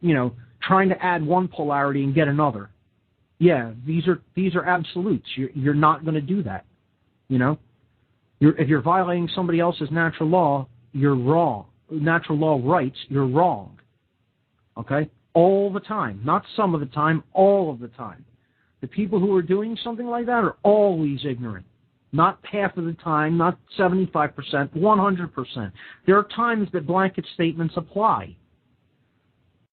trying to add one polarity and get another. Yeah, these are absolutes. You're not going to do that. If you're violating somebody else's natural law, you're wrong. Natural law rights, you're wrong. Okay? All the time. Not some of the time, all of the time. The people who are doing something like that are always ignorant. Not half of the time, not 75%, 100%. There are times that blanket statements apply.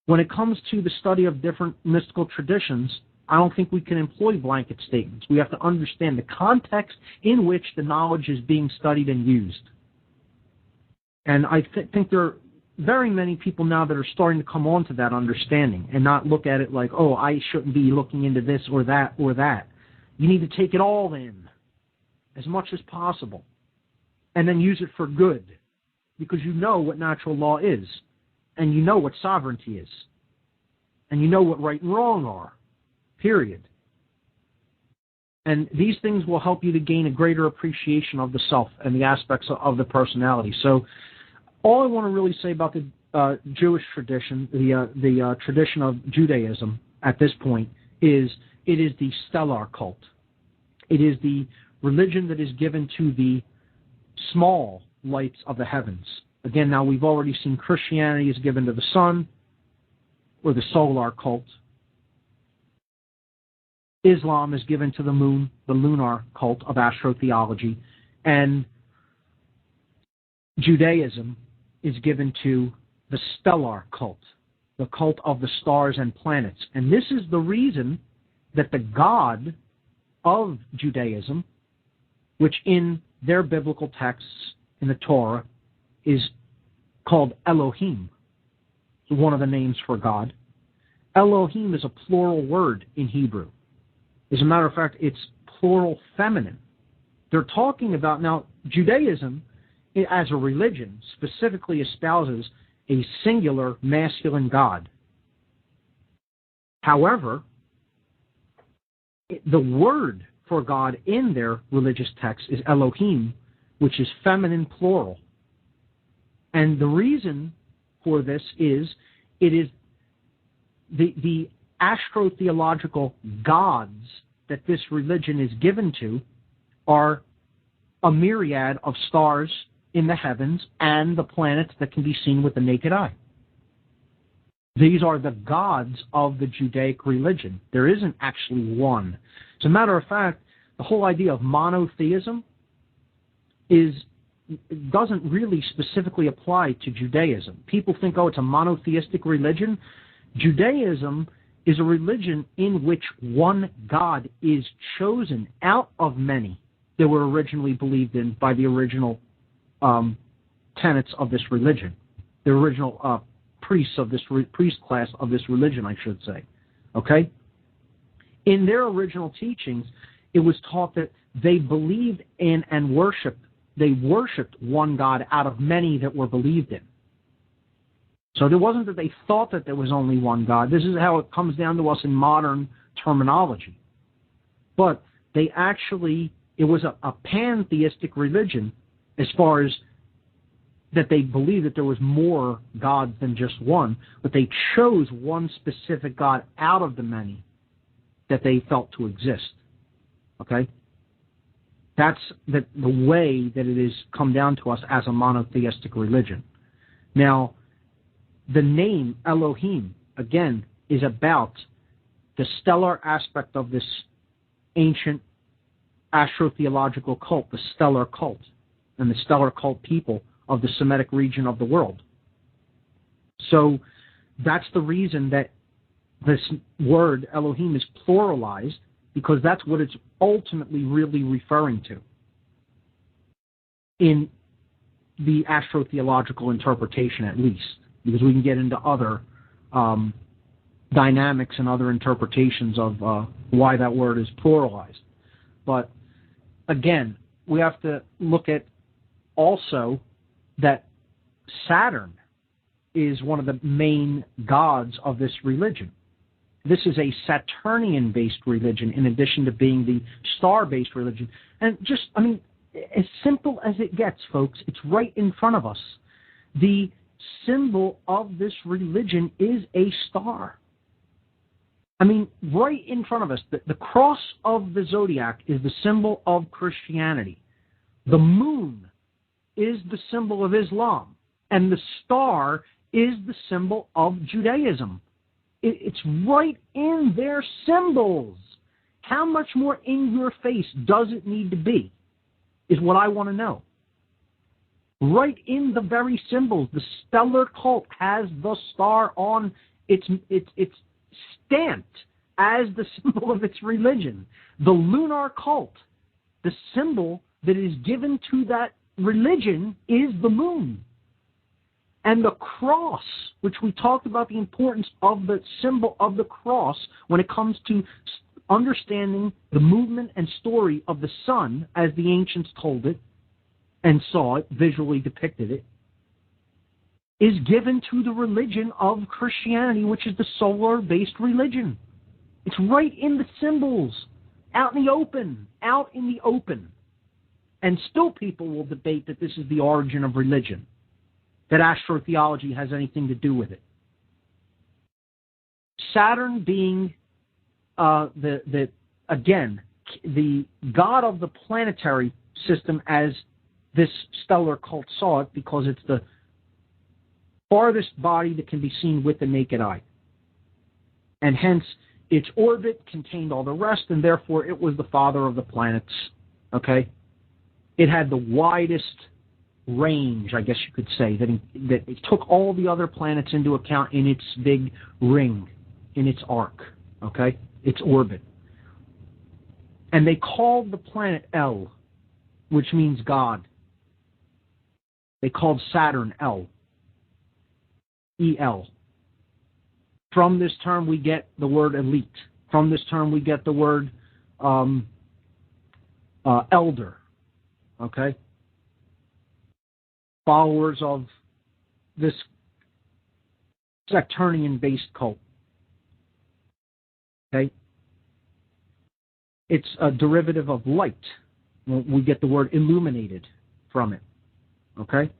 When it comes to the study of different mystical traditions, I don't think we can employ blanket statements. We have to understand the context in which the knowledge is being studied and used. And I think there are very many people now that are starting to come on to that understanding and not look at it like, oh, I shouldn't be looking into this or that or that. You need to take it all in as much as possible and then use it for good, because you know what natural law is, and you know what sovereignty is, and you know what right and wrong are, period. And these things will help you to gain a greater appreciation of the self and the aspects of the personality. So all I want to really say about the Jewish tradition, the tradition of Judaism at this point, is it is the stellar cult. It is the religion that is given to the small lights of the heavens. Again, now we've already seen Christianity is given to the sun, or the solar cult. Islam is given to the moon, the lunar cult of astrotheology. And Judaism is given to the stellar cult, the cult of the stars and planets. And this is the reason that the God of Judaism, which in their biblical texts in the Torah is called Elohim, one of the names for God. Elohim is a plural word in Hebrew. As a matter of fact, it's plural feminine. They're talking about, now, Judaism as a religion specifically espouses a singular masculine God. However, the word for God in their religious text is Elohim, which is feminine plural. And the reason for this is it is the astrotheological gods that this religion is given to are a myriad of stars in the heavens and the planets that can be seen with the naked eye. These are the gods of the Judaic religion. There isn't actually one. As a matter of fact, the whole idea of monotheism doesn't really specifically apply to Judaism. People think, oh, it's a monotheistic religion. Judaism is a religion in which one God is chosen out of many that were originally believed in by the original tenets of this religion, the original priests of this priest class of this religion, I should say. Okay? In their original teachings, it was taught that they believed in and they worshipped one God out of many that were believed in. So it wasn't that they thought that there was only one God. This is how it comes down to us in modern terminology. But they actually, it was a pantheistic religion as far as that they believed that there was more gods than just one, but they chose one specific God out of the many that they felt to exist. Okay? That's the way that it has come down to us as a monotheistic religion. Now, the name Elohim, again, is about the stellar aspect of this ancient astrotheological cult, the stellar cult, and the stellar cult people of the Semitic region of the world. So that's the reason that this word Elohim is pluralized, because that's what it's ultimately really referring to in the astrotheological interpretation, at least, because we can get into other dynamics and other interpretations of why that word is pluralized. But again, we have to look at also that Saturn is one of the main gods of this religion. This is a Saturnian-based religion in addition to being the star-based religion. And just, I mean, as simple as it gets, folks, it's right in front of us. The symbol of this religion is a star. I mean, right in front of us. The cross of the zodiac is the symbol of Christianity. The moon is the symbol of Islam. And the star is the symbol of Judaism. It's right in their symbols. How much more in your face does it need to be, is what I want to know. Right in the very symbols. The stellar cult has the star on it's stamped as the symbol of its religion. The lunar cult, the symbol that is given to that religion is the moon. And the cross, which we talked about the importance of the symbol of the cross when it comes to understanding the movement and story of the sun as the ancients told it and saw it, visually depicted it, is given to the religion of Christianity, which is the solar-based religion. It's right in the symbols, out in the open. And still people will debate that this is the origin of religion, that astrotheology has anything to do with it. Saturn being, the god of the planetary system as this stellar cult saw it, because it's the farthest body that can be seen with the naked eye. And hence, its orbit contained all the rest, and therefore it was the father of the planets. Okay? It had the widest range, I guess you could say, that it took all the other planets into account in its big ring, in its arc, okay, its orbit. And they called the planet El, which means God. They called Saturn El. E-L. From this term we get the word elite. From this term we get the word elder. Okay? Followers of this Saturnian-based cult. Okay? It's a derivative of light. We get the word illuminated from it. Okay?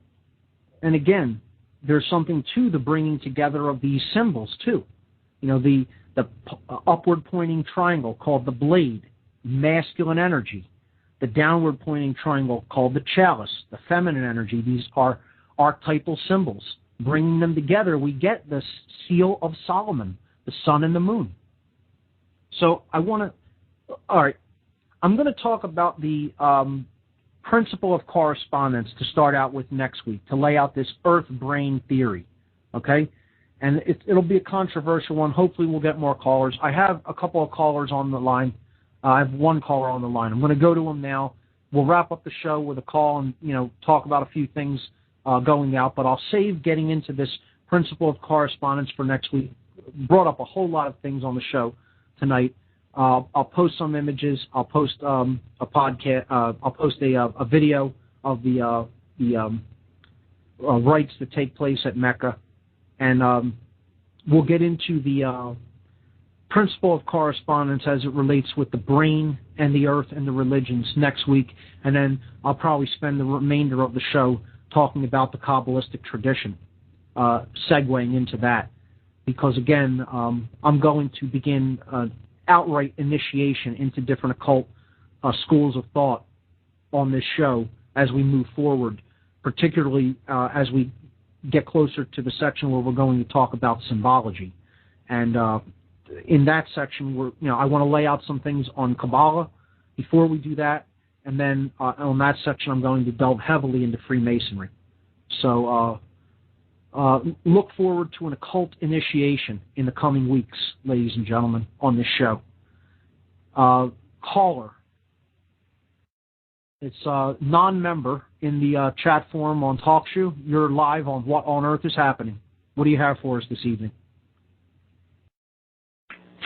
And again, there's something to the bringing together of these symbols, too. You know, the upward-pointing triangle called the blade, masculine energy. The downward-pointing triangle called the chalice, the feminine energy. These are archetypal symbols. Bringing them together, we get the seal of Solomon, the sun and the moon. So I'm going to talk about the principle of correspondence to start out with next week, to lay out this earth-brain theory, okay? And it'll be a controversial one. Hopefully we'll get more callers. I have a couple of callers on the line. I have one caller on the line. I'm going to go to him now. We'll wrap up the show with a call and, talk about a few things going out, but I'll save getting into this principle of correspondence for next week. Brought up a whole lot of things on the show tonight. I'll post some images. I'll post a podcast. I'll post a video of the rites that take place at Mecca, and we'll get into the principle of correspondence as it relates with the brain and the earth and the religions next week, and then I'll probably spend the remainder of the show talking about the Kabbalistic tradition, segueing into that, because again, I'm going to begin outright initiation into different occult schools of thought on this show as we move forward, particularly as we get closer to the section where we're going to talk about symbology. And in that section, I want to lay out some things on Kabbalah before we do that, and then on that section, I'm going to delve heavily into Freemasonry. So look forward to an occult initiation in the coming weeks, ladies and gentlemen, on this show. Caller. It's a non-member in the chat forum on TalkShoe. You're live on What on Earth is Happening. What do you have for us this evening?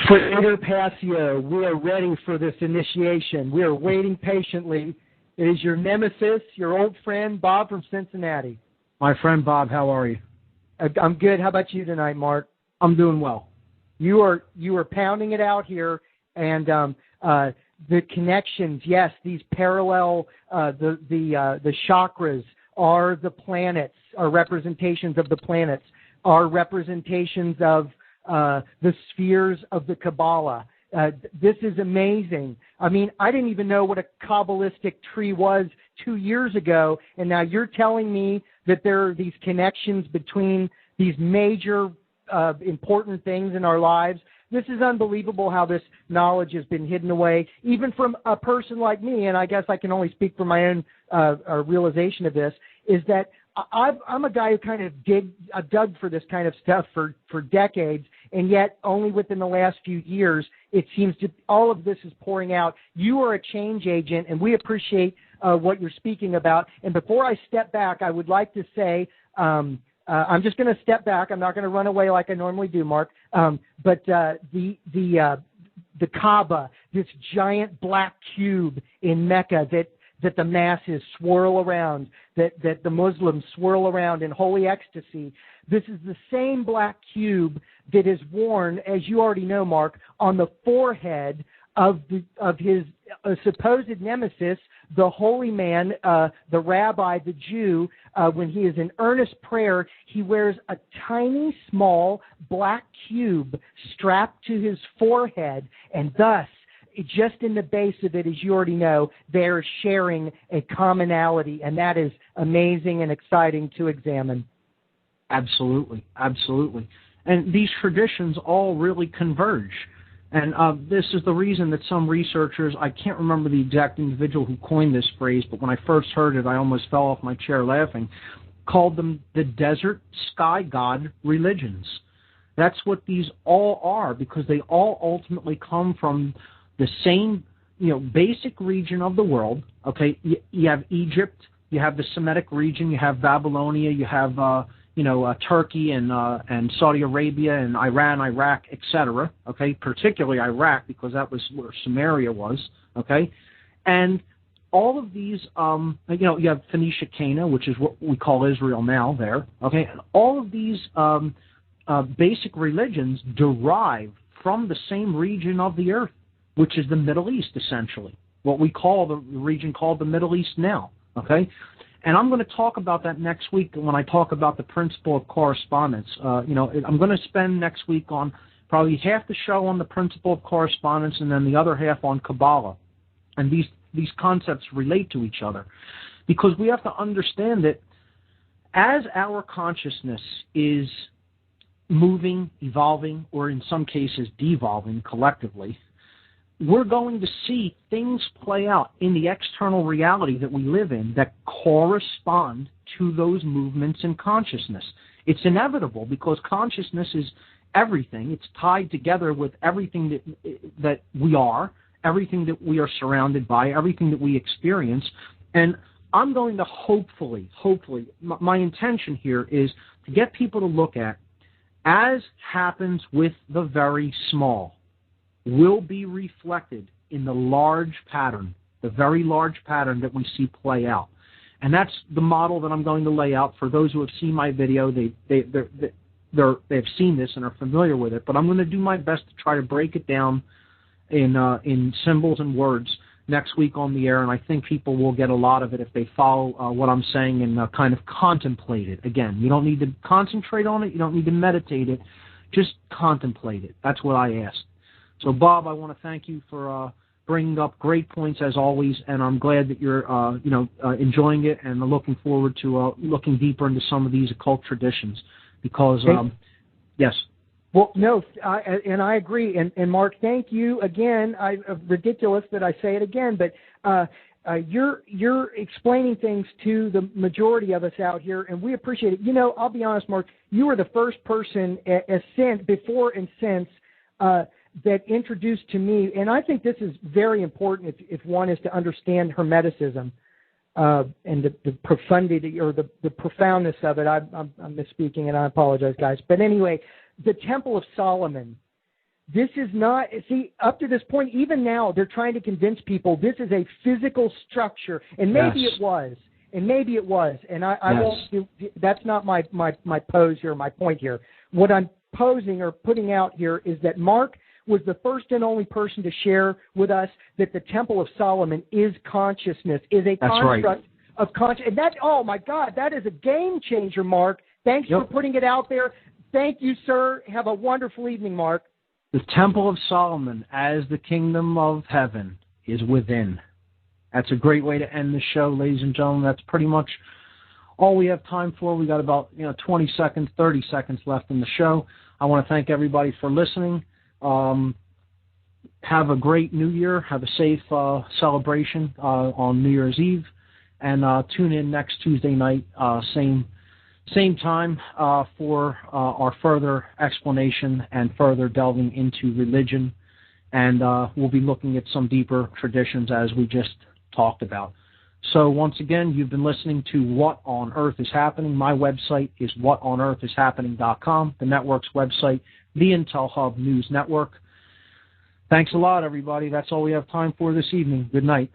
Father Passio, we are ready for this initiation. We are waiting patiently. It is your nemesis, your old friend, Bob from Cincinnati. My friend Bob, how are you? I'm good. How about you tonight, Mark? I'm doing well. You are pounding it out here, and the connections. Yes, these parallel. The chakras are the planets, are representations of the planets, are representations of the spheres of the Kabbalah. This is amazing. I mean, I didn't even know what a Kabbalistic tree was 2 years ago, and now you're telling me that there are these connections between these major important things in our lives. This is unbelievable how this knowledge has been hidden away, even from a person like me, and I guess I can only speak from my own realization of this, is that I'm a guy who kind of dug for this kind of stuff for decades, and yet only within the last few years, it seems to all of this is pouring out. You are a change agent, and we appreciate what you're speaking about. And before I step back, I would like to say I'm just going to step back. I'm not going to run away like I normally do, Mark. But the Kaaba, this giant black cube in Mecca that the masses swirl around, that the Muslims swirl around in holy ecstasy. This is the same black cube that is worn, as you already know, Mark, on the forehead of his supposed nemesis, the holy man, the rabbi, the Jew. When he is in earnest prayer, he wears a tiny, small black cube strapped to his forehead, and thus, just in the base of it, as you already know, they're sharing a commonality, and that is amazing and exciting to examine. Absolutely, absolutely. And these traditions all really converge. And this is the reason that some researchers, I can't remember the exact individual who coined this phrase, but when I first heard it, I almost fell off my chair laughing, called them the desert sky god religions. That's what these all are, because they all ultimately come from the same basic region of the world. Okay, you have Egypt, you have the Semitic region, you have Babylonia, you have Turkey and Saudi Arabia and Iran, Iraq, etc. Okay, particularly Iraq because that was where Samaria was. Okay, and all of these, you have Phoenicia, Cana, which is what we call Israel now. There, okay, and all of these basic religions derive from the same region of the earth, which is the Middle East, essentially, what we call the region called the Middle East now. Okay, and I'm going to talk about that next week when I talk about the principle of correspondence. I'm going to spend next week on probably half the show on the principle of correspondence, and then the other half on Kabbalah, and these concepts relate to each other, because we have to understand that as our consciousness is moving, evolving, or in some cases devolving collectively, we're going to see things play out in the external reality that we live in that correspond to those movements in consciousness. It's inevitable because consciousness is everything. It's tied together with everything that we are, everything that we are surrounded by, everything that we experience. And I'm going to hopefully, my intention here is to get people to look at, as happens with the very small, will be reflected in the large pattern, the very large pattern that we see play out. And that's the model that I'm going to lay out. For those who have seen my video, they've seen this and are familiar with it, but I'm going to do my best to try to break it down in symbols and words next week on the air, and I think people will get a lot of it if they follow what I'm saying and kind of contemplate it. Again, you don't need to concentrate on it. You don't need to meditate it. Just contemplate it. That's what I asked. So, Bob, I want to thank you for bringing up great points as always, and I'm glad that you're enjoying it and looking forward to looking deeper into some of these occult traditions because, yes. Well, no, and I agree. And Mark, thank you again. Ridiculous that I say it again, but you're explaining things to the majority of us out here, and we appreciate it. I'll be honest, Mark, you were the first person before and since that introduced to me, and I think this is very important if one is to understand Hermeticism and the profundity or the profoundness of it. I'm misspeaking, and I apologize, guys. But anyway, the Temple of Solomon, this is not, see, up to this point, even now, they're trying to convince people this is a physical structure, and maybe it was, and I won't, that's not my pose here, my point here. What I'm posing or putting out here is that Mark was the first and only person to share with us that the Temple of Solomon is consciousness, is a construct of consciousness. And that, oh my God, that is a game changer, Mark. Thanks for putting it out there. Thank you, sir. Have a wonderful evening, Mark. The Temple of Solomon, as the kingdom of heaven, is within. That's a great way to end the show, ladies and gentlemen. That's pretty much all we have time for. We got about 20 seconds, 30 seconds left in the show. I want to thank everybody for listening. Have a great New Year. Have a safe celebration on New Year's Eve. And tune in next Tuesday night, same time for our further explanation and further delving into religion. And we'll be looking at some deeper traditions as we just talked about. So once again, you've been listening to What on Earth is Happening. My website is whatonearthishappening.com. The network's website, the Intel Hub News Network. Thanks a lot, everybody. That's all we have time for this evening. Good night.